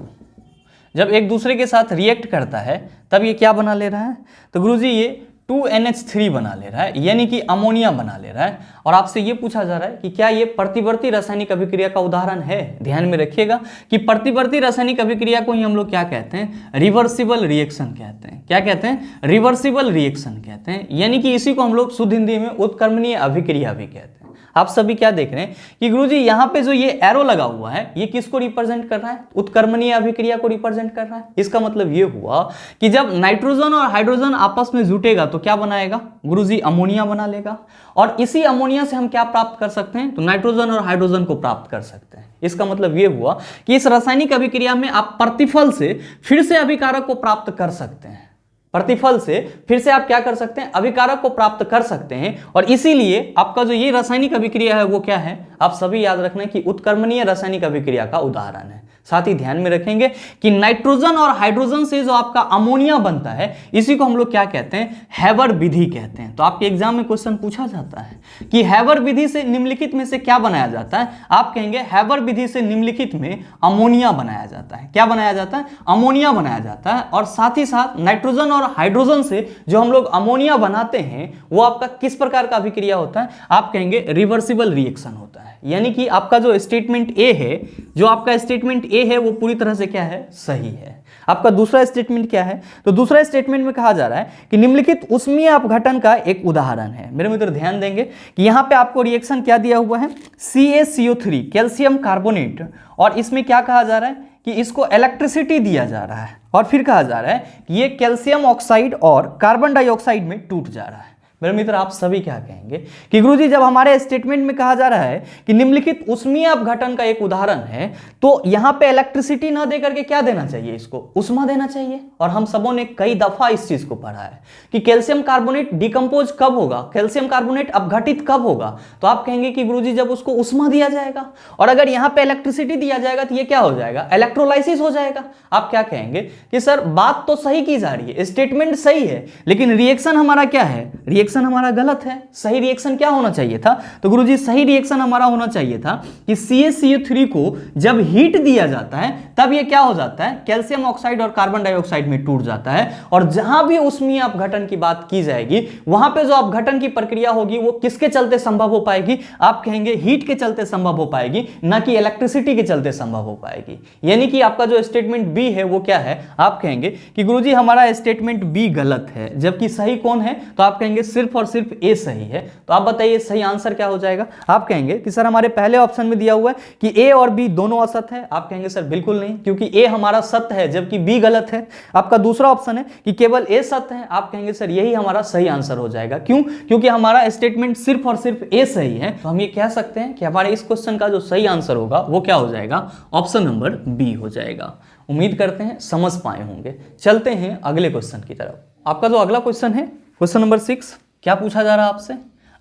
जब एक दूसरे के साथ रिएक्ट करता है तब ये क्या बना ले रहा है? तो गुरुजी ये 2NH3 बना ले रहा है, यानी कि अमोनिया बना ले रहा है। और आपसे ये पूछा जा रहा है कि क्या ये प्रतिवर्ती रासायनिक अभिक्रिया का उदाहरण है। ध्यान में रखिएगा कि प्रतिवर्ती रासायनिक अभिक्रिया को ही हम लोग क्या कहते हैं, रिवर्सिबल रिएक्शन कहते हैं। क्या कहते हैं, रिवर्सिबल रिएक्शन कहते हैं, यानी कि इसी को हम लोग शुद्ध हिंदी में उत्क्रमणीय अभिक्रिया भी कहते हैं। आप सभी क्या देख रहे हैं कि गुरुजी यहाँ पे जो ये एरो लगा हुआ है ये किसको रिप्रेजेंट कर रहा है, उत्क्रमणीय अभिक्रिया को रिप्रेजेंट कर रहा है। इसका मतलब ये हुआ कि जब नाइट्रोजन और हाइड्रोजन आपस में जुटेगा तो क्या बनाएगा गुरुजी, अमोनिया बना लेगा। और इसी अमोनिया से हम क्या प्राप्त कर सकते हैं, तो नाइट्रोजन और हाइड्रोजन को प्राप्त कर सकते हैं। इसका मतलब ये हुआ कि इस रासायनिक अभिक्रिया में आप प्रतिफल से फिर से अभिकारक को प्राप्त कर सकते हैं। प्रतिफल से फिर से आप क्या कर सकते हैं, अभिकारक को प्राप्त कर सकते हैं। और इसीलिए आपका जो ये रासायनिक अभिक्रिया है वो क्या है, आप सभी याद रखना कि उत्क्रमणीय रासायनिक अभिक्रिया का उदाहरण है। साथ ही ध्यान में रखेंगे कि नाइट्रोजन और हाइड्रोजन से जो आपका अमोनिया बनता है इसी को हम लोग क्या कहते हैं, हैबर विधि कहते हैं। तो आपके एग्जाम में क्वेश्चन पूछा जाता है कि हैबर विधि से निम्नलिखित में से क्या बनाया जाता है, आप कहेंगे हैबर विधि से निम्नलिखित में अमोनिया बनाया जाता है। क्या बनाया जाता है, अमोनिया बनाया जाता है। और साथ ही साथ नाइट्रोजन और हाइड्रोजन से जो हम लोग अमोनिया बनाते हैं वो आपका किस प्रकार का अभिक्रिया होता है, आप कहेंगे रिवर्सिबल रिएक्शन होता है। यानी कि आपका जो स्टेटमेंट ए है, जो आपका स्टेटमेंट ए है वो पूरी तरह से क्या है, सही है। आपका दूसरा स्टेटमेंट क्या है, तो दूसरा स्टेटमेंट में कहा जा रहा है कि निम्नलिखित उष्मीय अपघटन का एक उदाहरण है। मेरे मित्र ध्यान देंगे कि यहां पे आपको रिएक्शन क्या दिया हुआ है, CaCO3 कैल्शियम कार्बोनेट, और इसमें क्या कहा जा रहा है कि इसको इलेक्ट्रिसिटी दिया जा रहा है। और फिर कहा जा रहा है कि ये कैल्शियम ऑक्साइड और कार्बन डाइऑक्साइड में टूट जा रहा है। मेरे मित्र आप सभी क्या कहेंगे कि गुरुजी जब हमारे स्टेटमेंट में कहा जा रहा है कि निम्नलिखित उष्मीय अपघटन का एक उदाहरण है, तो यहां पे इलेक्ट्रिसिटी ना देकर के क्या देना चाहिए, इसको उष्मा देना चाहिए। और हम सबों ने कई दफा इस चीज को पढ़ा है कि कैल्शियम कार्बोनेट डिकम्पोज कब होगा, कैल्शियम कार्बोनेट अपघटित कब होगा, तो आप कहेंगे कि गुरुजी जब उसको उष्मा दिया जाएगा। और अगर यहां पे इलेक्ट्रिसिटी दिया जाएगा तो ये क्या हो जाएगा, इलेक्ट्रोलाइसिस हो जाएगा। आप क्या कहेंगे कि सर बात तो सही की जा रही है, स्टेटमेंट सही है, लेकिन रिएक्शन हमारा क्या है, रिएक्शन हमारा गलत है। सही रिएक्शन क्या होना चाहिए था, तो गुरुजी सही रिएक्शन हमारा होना चाहिए था कि CaCO3 को जब हीट दिया जाता है तब ये क्या हो जाता है, कैल्शियम ऑक्साइड और कार्बन डाइऑक्साइड में टूट जाता है। और जहां भी उष्मीय अपघटन की बात की जाएगी वहां पे जो अपघटन की प्रक्रिया होगी वो किसके चलते संभव हो पाएगी, आप कहेंगे हीट के चलते संभव हो पाएगी, ना कि इलेक्ट्रिसिटी के चलते संभव हो पाएगी। यानी कि आपका जो स्टेटमेंट बी है वो क्या है, आप कहेंगे कि गुरुजी हमारा स्टेटमेंट बी गलत है, जबकि सही कौन है, तो आप कहेंगे सिर्फ और सिर्फ ए सही है। तो आप बताइए सही आंसर क्या हो जाएगा। आप कहेंगे कि सर हमारे पहले ऑप्शन में दिया हुआ है कि ए और बी दोनों असत्य है। आप कहेंगे सर बिल्कुल नहीं, क्योंकि ए हमारा सत्य है जबकि बी गलत है। आपका दूसरा ऑप्शन है कि केवल ए सत्य है। आप कहेंगे सर यही हमारा सही आंसर हो जाएगा। क्यों, क्योंकि हमारा स्टेटमेंट सिर्फ और सिर्फ ए सही है। तो हम ये कह सकते हैं कि हमारे इस क्वेश्चन का जो सही आंसर होगा वो क्या हो जाएगा, ऑप्शन नंबर बी हो जाएगा। उम्मीद करते हैं समझ पाए होंगे। चलते हैं अगले क्वेश्चन की तरफ। आपका जो अगला क्वेश्चन है, क्वेश्चन नंबर 6, क्या पूछा जा रहा है आपसे,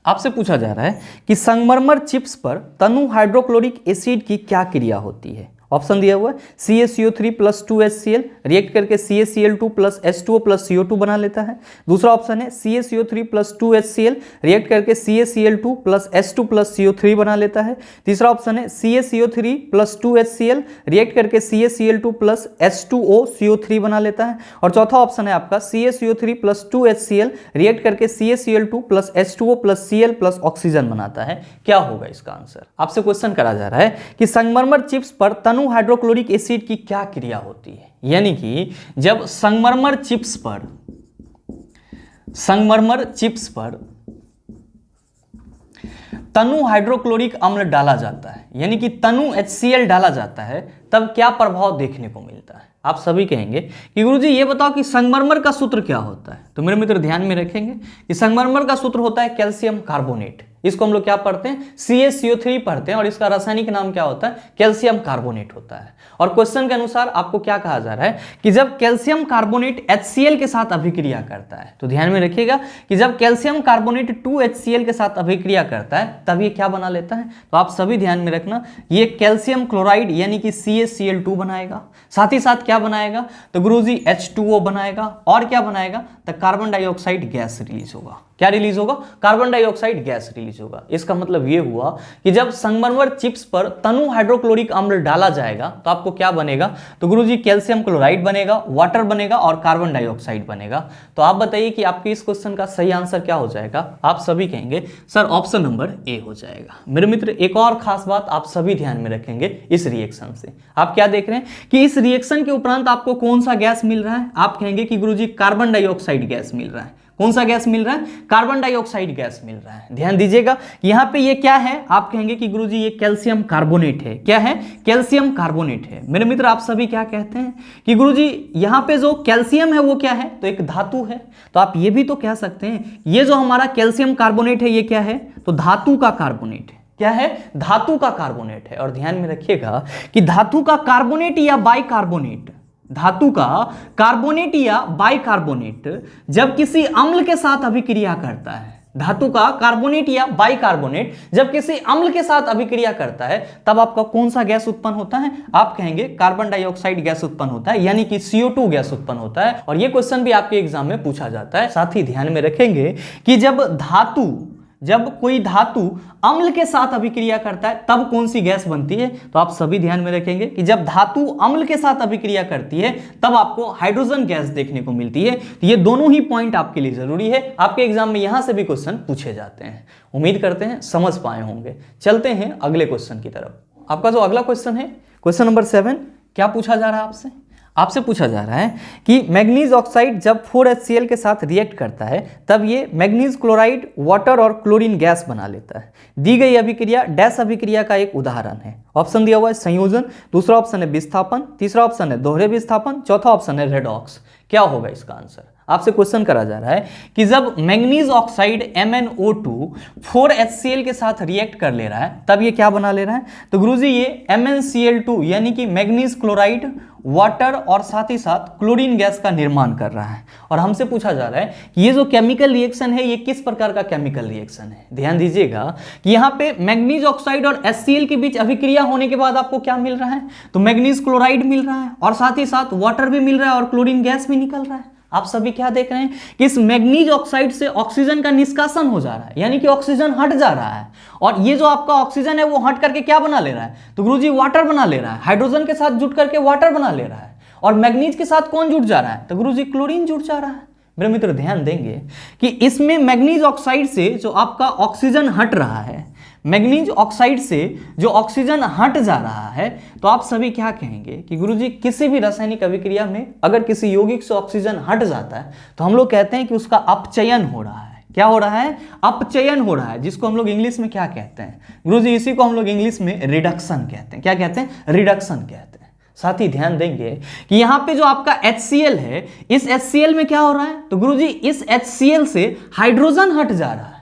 आपसे पूछा जा रहा है कि संगमरमर चिप्स पर तनु हाइड्रोक्लोरिक एसिड की क्या क्रिया होती है। ऑप्शन दिया हुआ है CaCO3 + 2HCl रिएक्ट करके CaCl2 + H2O + CO2 बना लेता है। दूसरा ऑप्शन है CaCO3 + 2HCl रिएक्ट करके CaCl2 + H2 + CO3 बना लेता है। तीसरा ऑप्शन है CaCO3 + 2HCl रिएक्ट करके CaCl2 + H2O CO3 बना लेता है। और चौथा ऑप्शन है आपका CaCO3 + 2HCl रिएक्ट करके CaCl2 + H2O + Cl + ऑक्सीजन बनाता है। क्या होगा इसका आंसर। आपसे क्वेश्चन करा जा रहा है कि संगमरमर चिप्स पर तनु हाइड्रोक्लोरिक एसिड की क्या क्रिया होती है। यानी कि जब संगमरमर चिप्स पर तनु हाइड्रोक्लोरिक अम्ल डाला जाता है, यानी कि तनु HCl डाला जाता है, तब क्या प्रभाव देखने को मिलता है। आप सभी कहेंगे कि गुरुजी ये बताओ कि संगमरमर का सूत्र क्या होता है। तो मेरे मित्र ध्यान में रखेंगे कि संगमरमर का सूत्र होता है कैल्शियम कार्बोनेट। इसको हम लोग क्या पढ़ते हैं, CaCO3 पढ़ते हैं, और इसका रासायनिक नाम क्या होता है, कैल्शियम कार्बोनेट होता है। और क्वेश्चन के अनुसार आपको क्या कहा जा रहा है कि जब कैल्शियम कार्बोनेट HCl के साथ अभिक्रिया करता है, तो ध्यान में रखिएगा कि जब कैल्शियम कार्बोनेट 2HCl के साथ अभिक्रिया करता है तब ये क्या बना लेता है। तो आप सभी ध्यान में रखना, ये कैल्शियम क्लोराइड यानी कि CaCl2 बनाएगा। साथ ही साथ क्या बनाएगा, तो गुरुजी H2O बनाएगा। और क्या बनाएगा, तो कार्बन डाइऑक्साइड गैस रिलीज होगा। क्या रिलीज होगा? कार्बन डाइऑक्साइड गैस रिलीज होगा। इसका मतलब ये हुआ कि जब संगमरमर चिप्स पर तनु हाइड्रोक्लोरिक अम्ल डाला जाएगा तो आपको क्या बनेगा? तो गुरुजी कैल्शियम क्लोराइड बनेगा, वाटर बनेगा और कार्बन डाइऑक्साइड बनेगा। तो आप बताइए कि आपके इस क्वेश्चन का सही आंसर क्या हो जाएगा? आप सभी कहेंगे सर ऑप्शन नंबर ए हो जाएगा। मेरे मित्र एक और खास बात आप सभी ध्यान में रखेंगे इस रिएक्शन से। आप क्या देख रहे हैं कि इस रिएक्शन के उपरांत आपको कौन सा गैस मिल रहा है? आप कहेंगे कि गुरुजी कार्बन डाइऑक्साइड गैस मिल रहा है। कौन सा गैस मिल रहा है? कार्बन डाइऑक्साइड गैस मिल रहा है। ध्यान दीजिएगा यहाँ पे ये क्या है? आप कहेंगे कि गुरुजी ये कैल्शियम कार्बोनेट है। क्या है? कैल्शियम कार्बोनेट है। मेरे मित्र आप सभी क्या कहते हैं कि गुरुजी यहाँ पे जो कैल्शियम है वो क्या है? तो एक धातु है। तो आप ये भी तो कह सकते हैं ये जो हमारा कैल्शियम कार्बोनेट है ये क्या है? तो धातु का कार्बोनेट है। क्या है? धातु का कार्बोनेट है। और ध्यान में रखिएगा कि धातु का कार्बोनेट या बाइकार्बोनेट, धातु का कार्बोनेट या बाइकार्बोनेट जब किसी अम्ल के साथ अभिक्रिया करता है, धातु का कार्बोनेट या बाइकार्बोनेट जब किसी अम्ल के साथ अभिक्रिया करता है तब आपका कौन सा गैस उत्पन्न होता है? आप कहेंगे कार्बन डाइऑक्साइड गैस उत्पन्न होता है, यानी कि CO2 गैस उत्पन्न होता है। और यह क्वेश्चन भी आपके एग्जाम में पूछा जाता है। साथ ही ध्यान में रखेंगे कि जब कोई धातु अम्ल के साथ अभिक्रिया करता है तब कौन सी गैस बनती है? तो आप सभी ध्यान में रखेंगे कि जब धातु अम्ल के साथ अभिक्रिया करती है तब आपको हाइड्रोजन गैस देखने को मिलती है। तो ये दोनों ही पॉइंट आपके लिए जरूरी है। आपके एग्जाम में यहां से भी क्वेश्चन पूछे जाते हैं। उम्मीद करते हैं समझ पाए होंगे। चलते हैं अगले क्वेश्चन की तरफ। आपका जो अगला क्वेश्चन है क्वेश्चन नंबर 7, क्या पूछा जा रहा है आपसे? आपसे पूछा जा रहा है कि मैग्नीज ऑक्साइड जब 4HCl के साथ रिएक्ट करता है तब ये मैग्नीज क्लोराइड वाटर और क्लोरीन गैस बना लेता है। दी गई अभिक्रिया डैश अभिक्रिया का एक उदाहरण है। ऑप्शन दिया हुआ है संयोजन, दूसरा ऑप्शन है विस्थापन, तीसरा ऑप्शन है दोहरे विस्थापन, चौथा ऑप्शन है रेडॉक्स। क्या होगा इसका आंसर? आपसे क्वेश्चन करा जा रहा है कि जब मैग्नीज ऑक्साइड MnO2 4HCl के साथ रिएक्ट कर ले रहा है तब ये क्या बना ले रहा है? तो गुरुजी ये MnCl2 यानी कि मैग्नीज क्लोराइड वाटर और साथ ही साथ क्लोरीन गैस का निर्माण कर रहा है। और हमसे पूछा जा रहा है कि ये जो केमिकल रिएक्शन है ये किस प्रकार का केमिकल रिएक्शन है? ध्यान दीजिएगा कि यहाँ पे मैग्नीज ऑक्साइड और HCl के बीच अभिक्रिया होने के बाद आपको क्या मिल रहा है? तो मैग्नीज क्लोराइड मिल रहा है और साथ ही साथ वाटर भी मिल रहा है और क्लोरीन गैस भी निकल रहा है। आप सभी क्या देख रहे हैं कि इस मैग्नीज ऑक्साइड से ऑक्सीजन का निष्कासन हो जा रहा है, यानी कि ऑक्सीजन हट जा रहा है। और ये जो आपका ऑक्सीजन है वो हट करके क्या बना ले रहा है? तो गुरुजी वाटर बना ले रहा है। हाइड्रोजन के साथ जुट करके वाटर बना ले रहा है। और मैग्नीज के साथ कौन जुट जा रहा है? तो गुरुजी क्लोरीन जुट जा रहा है। मेरे मित्र ध्यान देंगे कि इसमें मैग्नीज ऑक्साइड से जो आपका ऑक्सीजन हट रहा है, मैग्नीज ऑक्साइड से जो ऑक्सीजन हट जा रहा है, तो आप सभी क्या कहेंगे कि गुरुजी किसी भी रासायनिक अभिक्रिया में अगर किसी यौगिक से ऑक्सीजन हट जाता है तो हम लोग कहते हैं कि उसका अपचयन हो रहा है। क्या हो रहा है? अपचयन हो रहा है, जिसको हम लोग इंग्लिश में क्या कहते हैं? गुरुजी इसी को हम लोग इंग्लिश में रिडक्शन कहते हैं। क्या कहते हैं? रिडक्शन कहते हैं। साथ ही ध्यान देंगे कि यहाँ पे जो आपका HCl है, इस HCl में क्या हो रहा है? तो गुरुजी इस HCl से हाइड्रोजन हट जा रहा है।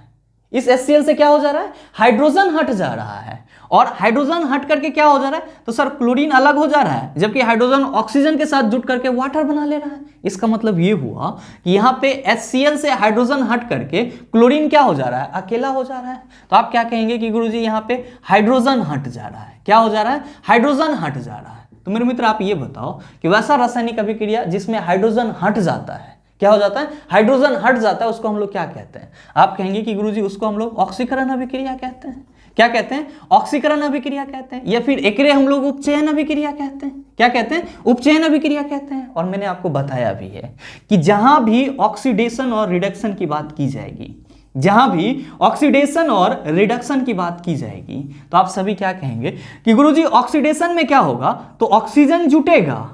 इस HCl से क्या हो जा रहा है? हाइड्रोजन हट जा रहा है। और हाइड्रोजन हट करके क्या हो जा रहा है? तो सर क्लोरीन अलग हो जा रहा है, जबकि हाइड्रोजन ऑक्सीजन के साथ जुट करके वाटर बना ले रहा है। इसका मतलब ये हुआ कि यहाँ पे HCl से हाइड्रोजन हट करके क्लोरीन क्या हो जा रहा है? अकेला हो जा रहा है। तो आप क्या कहेंगे कि गुरुजी यहाँ पे हाइड्रोजन हट जा रहा है। क्या हो जा रहा है? हाइड्रोजन हट जा रहा है। तो मेरे मित्र आप ये बताओ कि वैसा रासायनिक अभिक्रिया जिसमें हाइड्रोजन हट जाता है, क्या हो जाता है? हाइड्रोजन हट जाता है, उसको हम लोग क्या कहते हैं? आप कहेंगे कि गुरुजी उसको हम लोग ऑक्सीकरण अभिक्रिया कहते हैं। क्या कहते हैं? ऑक्सीकरण अभिक्रिया कहते हैं, या फिर एकरे हम लोग उपचयन अभिक्रिया कहते हैं। क्या कहते हैं? उपचयन अभिक्रिया कहते हैं। और मैंने आपको बताया भी है कि जहां भी ऑक्सीडेशन और रिडक्शन की बात की जाएगी, जहां भी ऑक्सीडेशन और रिडक्शन की बात की जाएगी, तो आप सभी क्या कहेंगे कि गुरुजी ऑक्सीडेशन में क्या होगा? तो ऑक्सीजन जुटेगा।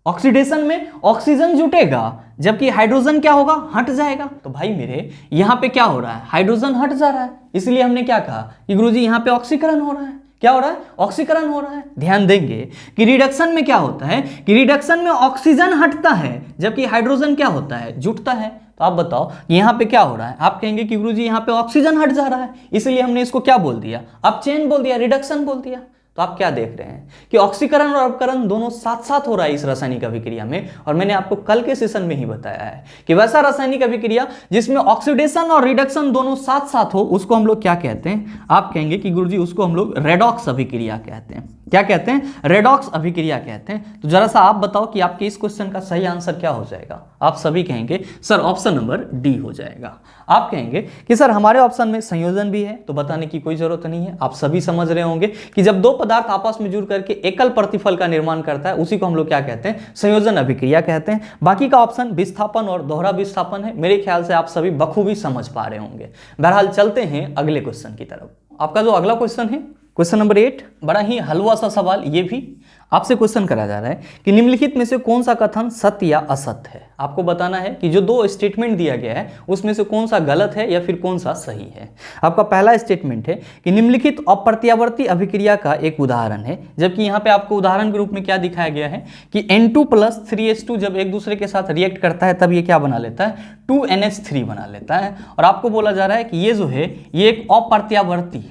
ऑक्सीडेशन में ऑक्सीजन जुटेगा, जबकि हाइड्रोजन क्या होगा? हट जाएगा। तो भाई मेरे यहां पे क्या हो रहा है? हाइड्रोजन हट जा रहा है। इसलिए हमने क्या कहा कि गुरुजी यहां पे ऑक्सीकरण हो रहा है। क्या हो रहा है? ऑक्सीकरण हो रहा है। ध्यान देंगे कि रिडक्शन में क्या होता है कि रिडक्शन में ऑक्सीजन हटता है, जबकि हाइड्रोजन क्या होता है? जुटता है। तो आप बताओ यहाँ पे क्या हो रहा है? आप कहेंगे कि गुरुजी यहाँ पे ऑक्सीजन हट जा रहा है, इसलिए हमने इसको क्या बोल दिया? अपचयन बोल दिया, रिडक्शन बोल दिया। तो आप क्या देख रहे हैं कि ऑक्सीकरण और अपकरण दोनों साथ साथ हो रहा है इस रासायनिक अभिक्रिया में। और मैंने आपको कल के सेशन में ही बताया है कि वैसा रासायनिक अभिक्रिया जिसमें ऑक्सीडेशन और रिडक्शन दोनों साथ साथ हो उसको हम लोग क्या कहते हैं? आप कहेंगे कि गुरुजी उसको हम लोग रेडॉक्स अभिक्रिया कहते हैं। क्या कहते हैं? रेडॉक्स अभिक्रिया कहते हैं। तो जरा सा आप बताओ कि आपके इस क्वेश्चन का सही आंसर क्या हो जाएगा? आप सभी कहेंगे सर ऑप्शन नंबर डी हो जाएगा। आप कहेंगे कि सर हमारे ऑप्शन में संयोजन भी है, तो बताने की कोई जरूरत नहीं है। आप सभी समझ रहे होंगे कि जब दो पदार्थ आपस में जुड़ करके एकल प्रतिफल का निर्माण करता है उसी को हम लोग क्या कहते हैं? संयोजन अभिक्रिया कहते हैं। बाकी का ऑप्शन विस्थापन और दोहरा विस्थापन है। मेरे ख्याल से आप सभी बखूबी समझ पा रहे होंगे। बहरहाल चलते हैं अगले क्वेश्चन की तरफ। आपका जो अगला क्वेश्चन है क्वेश्चन नंबर 8, बड़ा ही हलवा सा सवाल। ये भी आपसे क्वेश्चन करा जा रहा है कि निम्नलिखित में से कौन सा कथन सत्य या असत्य है। आपको बताना है कि जो दो स्टेटमेंट दिया गया है उसमें से कौन सा गलत है या फिर कौन सा सही है। आपका पहला स्टेटमेंट है कि निम्नलिखित अप्रत्यावर्ती अभिक्रिया का एक उदाहरण है, जबकि यहाँ पे आपको उदाहरण के रूप में क्या दिखाया गया है कि N2 + 3H2 जब एक दूसरे के साथ रिएक्ट करता है तब ये क्या बना लेता है? 2NH3 बना लेता है। और आपको बोला जा रहा है कि ये जो है ये एक अप्रत्यावर्ती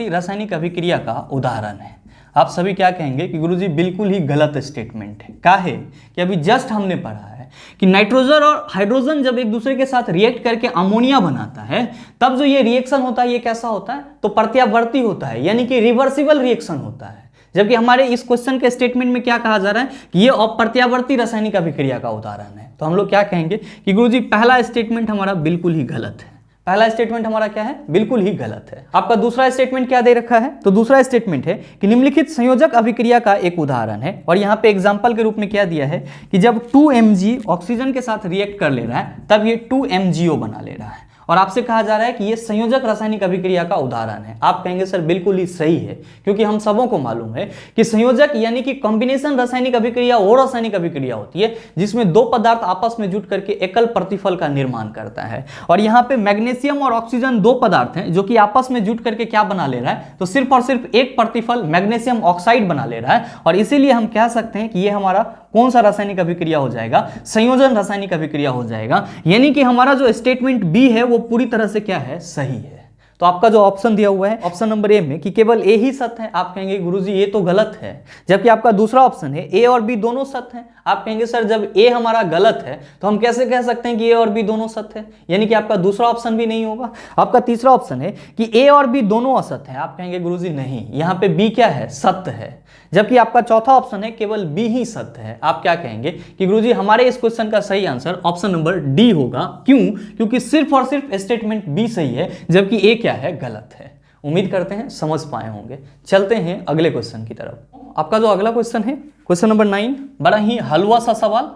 रासायनिक अभिक्रिया का उदाहरण है। आप सभी क्या कहेंगे कि गुरुजी बिल्कुल ही गलत स्टेटमेंट है। क्या है कि अभी जस्ट हमने पढ़ा है कि नाइट्रोजन और हाइड्रोजन जब एक दूसरे के साथ रिएक्ट करके अमोनिया बनाता है तब जो ये रिएक्शन होता है ये कैसा होता है? तो प्रत्यावर्ती होता है, यानी कि रिवर्सिबल रिएक्शन होता है। जबकि हमारे इस क्वेश्चन के स्टेटमेंट में क्या कहा जा रहा है कि ये अप्रत्यावर्ती रासायनिक अभिक्रिया का उदाहरण है। तो हम लोग क्या कहेंगे कि गुरुजी पहला स्टेटमेंट हमारा बिल्कुल ही गलत है। पहला स्टेटमेंट हमारा क्या है? बिल्कुल ही गलत है। आपका दूसरा स्टेटमेंट क्या दे रखा है? तो दूसरा स्टेटमेंट है कि निम्नलिखित संयोजक अभिक्रिया का एक उदाहरण है। और यहाँ पे एग्जांपल के रूप में क्या दिया है कि जब 2Mg ऑक्सीजन के साथ रिएक्ट कर ले रहा है तब ये 2MgO बना ले रहा है। और आपसे कहा जा रहा है कि ये संयोजक रासायनिक अभिक्रिया का उदाहरण है। आप कहेंगे सर बिल्कुल ही सही है, क्योंकि हम सबों को मालूम है कि संयोजक यानी कि कॉम्बिनेशन रासायनिक अभिक्रिया वो रासायनिक अभिक्रिया होती है जिसमें दो पदार्थ आपस में जुट करके एकल प्रतिफल का निर्माण करता है। और यहाँ पे मैग्नीशियम और ऑक्सीजन दो पदार्थ हैं जो कि आपस में जुट करके क्या बना ले रहा है? तो सिर्फ और सिर्फ एक प्रतिफल मैग्नीशियम ऑक्साइड बना ले रहा है। और इसीलिए हम कह सकते हैं कि ये हमारा कौन सा रासायनिक अभिक्रिया हो जाएगा? संयोजन रासायनिक अभिक्रिया हो जाएगा। यानी कि हमारा जो स्टेटमेंट बी है वो पूरी तरह से क्या है? सही है। तो आपका जो ऑप्शन दिया हुआ है ऑप्शन नंबर ए में कि केवल ए ही सत्य है, आप कहेंगे गुरुजी ये तो गलत है। जबकि आपका दूसरा ऑप्शन है ए और बी दोनों सत्य हैं। आप कहेंगे सर जब ए हमारा गलत है तो हम कैसे कह सकते हैं कि ए और बी दोनों सत्य है? यानी कि आपका दूसरा ऑप्शन भी नहीं होगा। आपका तीसरा ऑप्शन है कि ए और बी दोनों असत्य हैं। आप कहेंगे गुरुजी नहीं, यहाँ पे बी क्या है? सत्य है। जबकि आपका चौथा ऑप्शन है केवल बी ही सत्य है। आप क्या कहेंगे कि गुरुजी हमारे इस क्वेश्चन का सही आंसर ऑप्शन नंबर डी होगा। क्यों? क्योंकि सिर्फ और सिर्फ स्टेटमेंट बी सही है जबकि ए क्या है? गलत है। उम्मीद करते हैं समझ पाए होंगे। चलते हैं अगले क्वेश्चन की तरफ। आपका जो अगला क्वेश्चन है क्वेश्चन नंबर 9, बड़ा ही हलवा सा सवाल।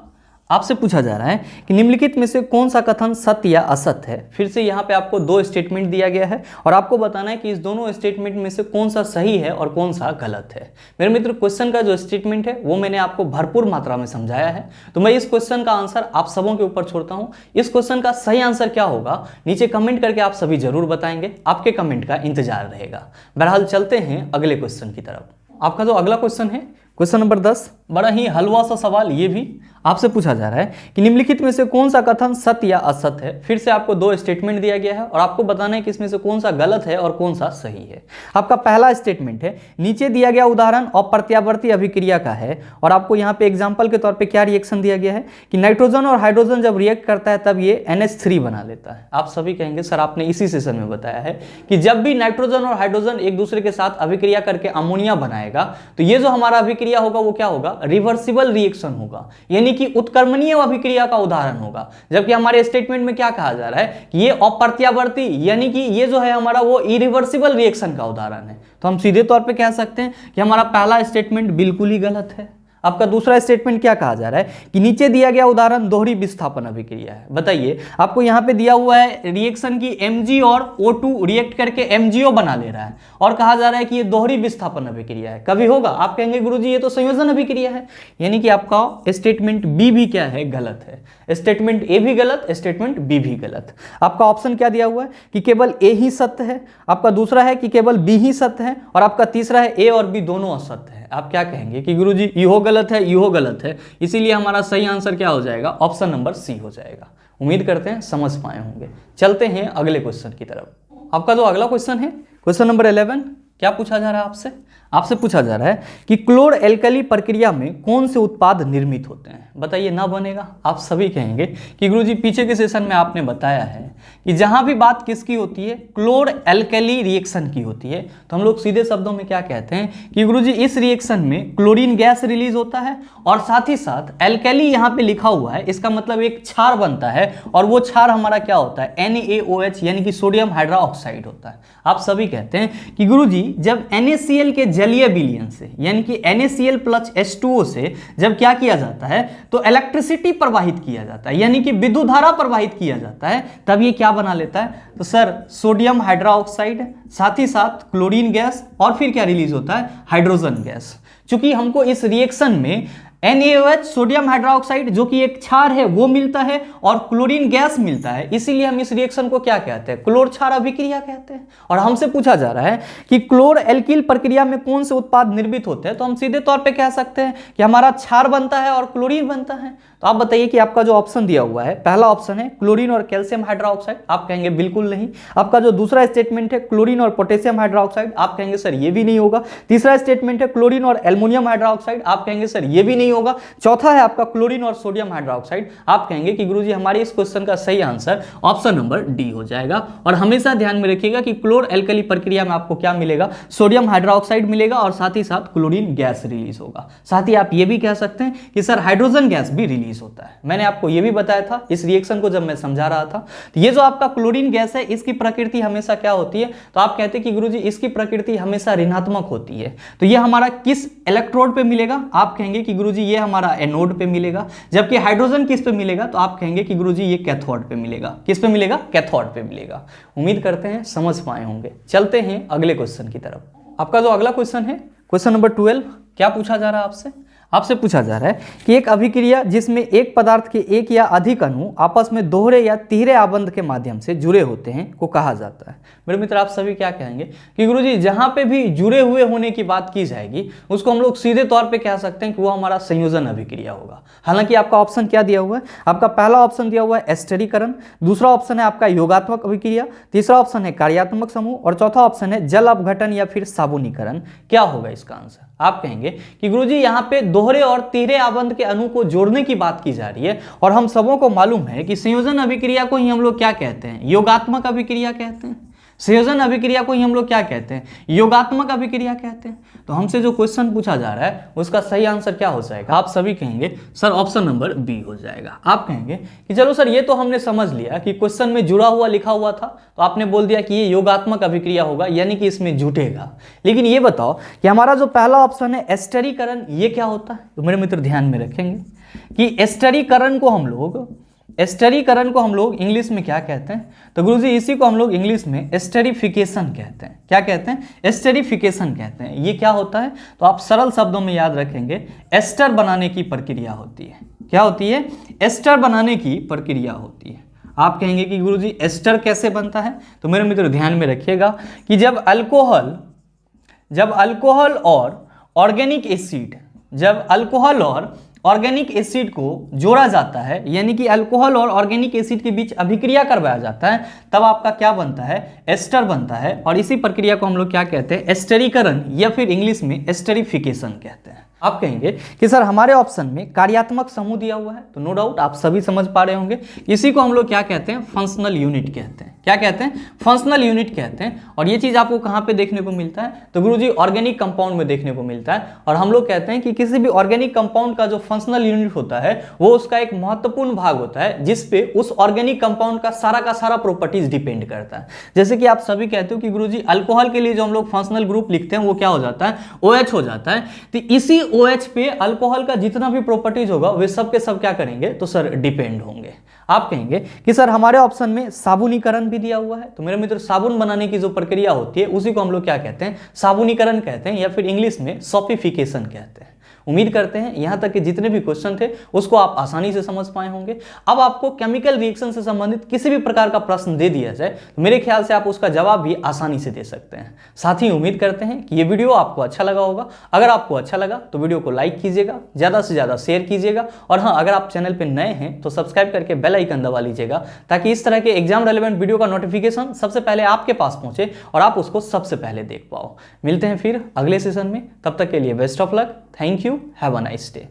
आपसे पूछा जा रहा है कि निम्नलिखित में से कौन सा कथन सत्य या असत्य है। फिर से यहाँ पे आपको दो स्टेटमेंट दिया गया है और आपको बताना है कि इस दोनों स्टेटमेंट में से कौन सा सही है और कौन सा गलत है। मेरे मित्र क्वेश्चन का जो स्टेटमेंट है वो मैंने आपको भरपूर मात्रा में समझाया है, तो मैं इस क्वेश्चन का आंसर आप सबों के ऊपर छोड़ता हूँ। इस क्वेश्चन का सही आंसर क्या होगा नीचे कमेंट करके आप सभी जरूर बताएंगे। आपके कमेंट का इंतजार रहेगा। बहरहाल चलते हैं अगले क्वेश्चन की तरफ। आपका जो अगला क्वेश्चन है क्वेश्चन नंबर 10, बड़ा ही हलवा सा सवाल। ये भी आपसे पूछा जा रहा है कि निम्नलिखित में से कौन सा कथन सत्य या असत्य है। फिर से आपको दो स्टेटमेंट दिया गया है और आपको बताना है कि इसमें से कौन सा गलत है और कौन सा सही है। आपका पहला स्टेटमेंट है नीचे दिया गया उदाहरण अप्रत्यावर्ती अभिक्रिया का है और आपको यहाँ पे एग्जाम्पल के तौर पर क्या रिएक्शन दिया गया है कि नाइट्रोजन और हाइड्रोजन जब रिएक्ट करता है तब ये NH3 बना लेता है। आप सभी कहेंगे सर आपने इसी सेशन में बताया है कि जब भी नाइट्रोजन और हाइड्रोजन एक दूसरे के साथ अभिक्रिया करके अमोनिया बनाएगा तो ये जो हमारा अभिक्रिया होगा वो क्या होगा? रिवर्सिबल रिएक्शन होगा, यानी कि उत्क्रमणीय अभिक्रिया का उदाहरण होगा। जबकि हमारे स्टेटमेंट में क्या कहा जा रहा है कि ये अप्रत्यावर्ती यानी कि ये जो है हमारा वो इरिवर्सिबल रिएक्शन का उदाहरण है। तो हम सीधे तौर पे कह सकते हैं कि हमारा पहला स्टेटमेंट बिल्कुल ही गलत है। आपका दूसरा स्टेटमेंट क्या कहा जा रहा है कि नीचे दिया गया उदाहरण दोहरी विस्थापन अभिक्रिया है। बताइए आपको यहाँ पे दिया हुआ है रिएक्शन की Mg और O2 रिएक्ट करके MgO बना ले रहा है और कहा जा रहा है कि ये दोहरी विस्थापन अभिक्रिया है। कभी होगा? आप कहेंगे गुरुजी ये तो संयोजन अभिक्रिया है। यानी कि आपका स्टेटमेंट बी भी क्या है? गलत है। स्टेटमेंट ए भी गलत, स्टेटमेंट बी भी गलत। आपका ऑप्शन क्या दिया हुआ है कि केवल ए ही सत्य है, आपका दूसरा है कि केवल बी ही सत्य है और आपका तीसरा है ए और बी दोनों असत्य है। आप क्या कहेंगे कि गुरुजी यो गलत है, यो गलत है, इसीलिए हमारा सही आंसर क्या हो जाएगा? ऑप्शन नंबर सी हो जाएगा। उम्मीद करते हैं समझ पाए होंगे। चलते हैं अगले क्वेश्चन की तरफ। आपका जो अगला क्वेश्चन है क्वेश्चन नंबर 11, क्या पूछा जा रहा है आपसे? आपसे पूछा जा रहा है कि क्लोर एल्कली प्रक्रिया में कौन से उत्पाद निर्मित होते हैं? बताइए ना बनेगा। आप सभी कहेंगे कि गुरुजी पीछे के सेशन में आपने बताया है कि जहां भी बात किसकी होती है, क्लोर एल्कली रिएक्शन की होती है, तो हम लोग सीधे शब्दों में क्या कहते हैं कि गुरुजी इस रिएक्शन में क्लोरीन गैस रिलीज होता है और साथ ही साथ एल्कली यहाँ पे लिखा हुआ है, इसका मतलब एक क्षार बनता है और वो क्षार हमारा क्या होता है? NaOH यानी कि सोडियम हाइड्रोक्साइड होता है। आप सभी कहते हैं कि गुरुजी जब NaCl के जलीय विलयन से यानी कि NaCl + H2O से जब क्या किया जाता है तो इलेक्ट्रिसिटी प्रवाहित किया जाता है यानी कि विद्युत धारा प्रवाहित किया जाता है, तब ये क्या बना लेता है? तो सर सोडियम हाइड्रोक्साइड, साथ ही साथ क्लोरीन गैस और फिर क्या रिलीज होता है? Hydrogen gas. चूंकि हमको इस रिएक्शन में NaOH सोडियम हाइड्रोक्साइड जो कि एक क्षार है वो मिलता है और क्लोरीन गैस मिलता है, इसीलिए हम इस रिएक्शन को क्या कहते हैं? क्लोर क्षार अभिक्रिया कहते हैं। और हमसे पूछा जा रहा है कि क्लोर एल्किल प्रक्रिया में कौन से उत्पाद निर्मित होते हैं, तो हम सीधे तौर पे कह सकते हैं कि हमारा क्षार बनता है और क्लोरीन बनता है। तो आप बताइए कि आपका जो ऑप्शन दिया हुआ है, पहला ऑप्शन है क्लोरीन और कैल्शियम हाइड्रोक्साइड, आप कहेंगे बिल्कुल नहीं। आपका जो दूसरा स्टेटमेंट है क्लोरीन और पोटेशियम हाइड्रोक्साइड, आप कहेंगे सर ये भी नहीं होगा। तीसरा स्टेटमेंट है क्लोरीन और एल्युमिनियम हाइड्रोक्साइड, आप कहेंगे सर ये भी नहीं होगा। चौथा है आपका क्लोरीन और सोडियम हाइड्रोक्साइड, आप कहेंगे कि गुरुजी हमारे इस क्वेश्चन का सही आंसर ऑप्शन नंबर डी हो जाएगा। और हमेशा ध्यान में रखिएगा कि क्लोर एल्कली प्रक्रिया में आपको क्या मिलेगा? सोडियम हाइड्रोक्साइड मिलेगा और साथ ही साथ क्लोरीन गैस रिलीज होगा। साथ ही आप ये भी कह सकते हैं कि सर हाइड्रोजन गैस भी रिलीज होता है। मैंने आपको ये भी बताया था इस रिएक्शन को जब मैं समझा रहा था। तो ये जो आपका क्लोरीन गैस है इसकी प्रकृति हमेशा क्या होती है? तो आप कहते हैं कि गुरुजी इसकी प्रकृति हमेशा ऋणात्मक होती है। तो ये हमारा किस इलेक्ट्रोड पे मिलेगा? आप कहेंगे कि गुरुजी ये हमारा एनोड पे मिलेगा। जबकि हाइड्रोजन किस पे मिलेगा? तो आप कहेंगे कि गुरुजी ये कैथोड पे मिलेगा। किस पे मिलेगा? कैथोड पे मिलेगा। उम्मीद करते हैं समझ पाए होंगे। चलते हैं अगले क्वेश्चन की तरफ। आपका जो अगला क्वेश्चन है क्वेश्चन नंबर 12, क्या पूछा जा रहा है आपसे? आपसे पूछा जा रहा है कि एक अभिक्रिया जिसमें एक पदार्थ के एक या अधिक अणु आपस में दोहरे या तिहरे आबंध के माध्यम से जुड़े होते हैं को कहा जाता है। मेरे मित्र आप सभी क्या कहेंगे कि गुरुजी जहां पे भी जुड़े हुए होने की बात की जाएगी उसको हम लोग सीधे तौर पे कह सकते हैं कि वो हमारा संयोजन अभिक्रिया होगा। हालांकि आपका ऑप्शन क्या दिया हुआ है? आपका पहला ऑप्शन दिया हुआ है एस्टरीकरण, दूसरा ऑप्शन है आपका योगात्मक अभिक्रिया, तीसरा ऑप्शन है कार्यात्मक समूह और चौथा ऑप्शन है जल अपघटन या फिर साबुनीकरण। क्या होगा इसका आंसर? आप कहेंगे कि गुरुजी यहाँ पे दोहरे और तिहरे आबंध के अणु को जोड़ने की बात की जा रही है और हम सबों को मालूम है कि संयोजन अभिक्रिया को ही हम लोग क्या कहते हैं? योगात्मक अभिक्रिया कहते हैं। संयोजन अभिक्रिया को ही हम लोग क्या कहते हैं? योगात्मक अभिक्रिया कहते हैं। तो हमसे जो क्वेश्चन पूछा जा रहा है उसका सही आंसर क्या हो जाएगा? आप सभी कहेंगे सर ऑप्शन नंबर बी हो जाएगा। आप कहेंगे कि चलो सर ये तो हमने समझ लिया कि क्वेश्चन में जुड़ा हुआ लिखा हुआ था तो आपने बोल दिया कि ये योगात्मक अभिक्रिया होगा यानी कि इसमें जुटेगा। लेकिन ये बताओ कि हमारा जो पहला ऑप्शन है एस्टरीकरण, ये क्या होता है? तो मेरे मित्र ध्यान में रखेंगे कि एस्टरीकरण को हम लोग इंग्लिश में क्या कहते हैं? तो गुरुजी इसी को हम लोग इंग्लिश में एस्टरीफिकेशन कहते हैं। क्या कहते हैं? एस्टरीफिकेशन कहते हैं। ये क्या होता है? तो आप सरल शब्दों में याद रखेंगे, एस्टर बनाने की प्रक्रिया होती है। क्या होती है? एस्टर बनाने की प्रक्रिया होती है। आप कहेंगे कि गुरुजी एस्टर कैसे बनता है? तो मेरे मित्र ध्यान में रखिएगा कि जब अल्कोहल और ऑर्गेनिक एसिड को जोड़ा जाता है यानी कि अल्कोहल और ऑर्गेनिक एसिड के बीच अभिक्रिया करवाया जाता है तब आपका क्या बनता है? एस्टर बनता है। और इसी प्रक्रिया को हम लोग क्या कहते हैं? एस्टरीकरण या फिर इंग्लिश में एस्टरीफिकेशन कहते हैं। आप कहेंगे कि सर हमारे ऑप्शन में कार्यात्मक समूह दिया हुआ है, तो नो डाउट आप सभी समझ पा रहे होंगे इसी को हम लोग क्या कहते हैं? फंक्शनल यूनिट कहते हैं। क्या कहते हैं? फंक्शनल यूनिट कहते हैं। और ये चीज आपको कहाँ पे देखने को मिलता है? तो गुरुजी ऑर्गेनिक कंपाउंड में देखने को मिलता है। और हम लोग कहते हैं कि किसी भी ऑर्गेनिक कंपाउंड का जो फंक्शनल यूनिट होता है वो उसका एक महत्वपूर्ण भाग होता है जिसपे उस ऑर्गेनिक कंपाउंड का सारा प्रॉपर्टीज डिपेंड करता है। जैसे कि आप सभी कहते हो कि गुरुजी अल्कोहल के लिए जो हम लोग फंक्शनल ग्रुप लिखते हैं वो क्या हो जाता है? OH हो जाता है। तो इसी OH पे अल्कोहल का जितना भी प्रॉपर्टीज होगा वे सब के सब क्या करेंगे? तो सर डिपेंड होंगे। आप कहेंगे कि सर हमारे ऑप्शन में साबुनीकरण भी दिया हुआ है। तो मेरे मित्र साबुन बनाने की जो प्रक्रिया होती है उसी को हम लोग क्या कहते हैं? साबुनीकरण कहते हैं या फिर इंग्लिश में सॉपिफिकेशन कहते हैं। उम्मीद करते हैं यहाँ तक के जितने भी क्वेश्चन थे उसको आप आसानी से समझ पाए होंगे। अब आपको केमिकल रिएक्शन से संबंधित किसी भी प्रकार का प्रश्न दे दिया जाए तो मेरे ख्याल से आप उसका जवाब भी आसानी से दे सकते हैं। साथ ही उम्मीद करते हैं कि ये वीडियो आपको अच्छा लगा होगा। अगर आपको अच्छा लगा तो वीडियो को लाइक कीजिएगा, ज़्यादा से ज़्यादा शेयर कीजिएगा, और हाँ, अगर आप चैनल पर नए हैं तो सब्सक्राइब करके बेल आइकन दबा लीजिएगा ताकि इस तरह के एग्जाम रेलेवेंट वीडियो का नोटिफिकेशन सबसे पहले आपके पास पहुंचे और आप उसको सबसे पहले देख पाओ। मिलते हैं फिर अगले सेशन में, तब तक के लिए best of luck. Thank you, have a nice day.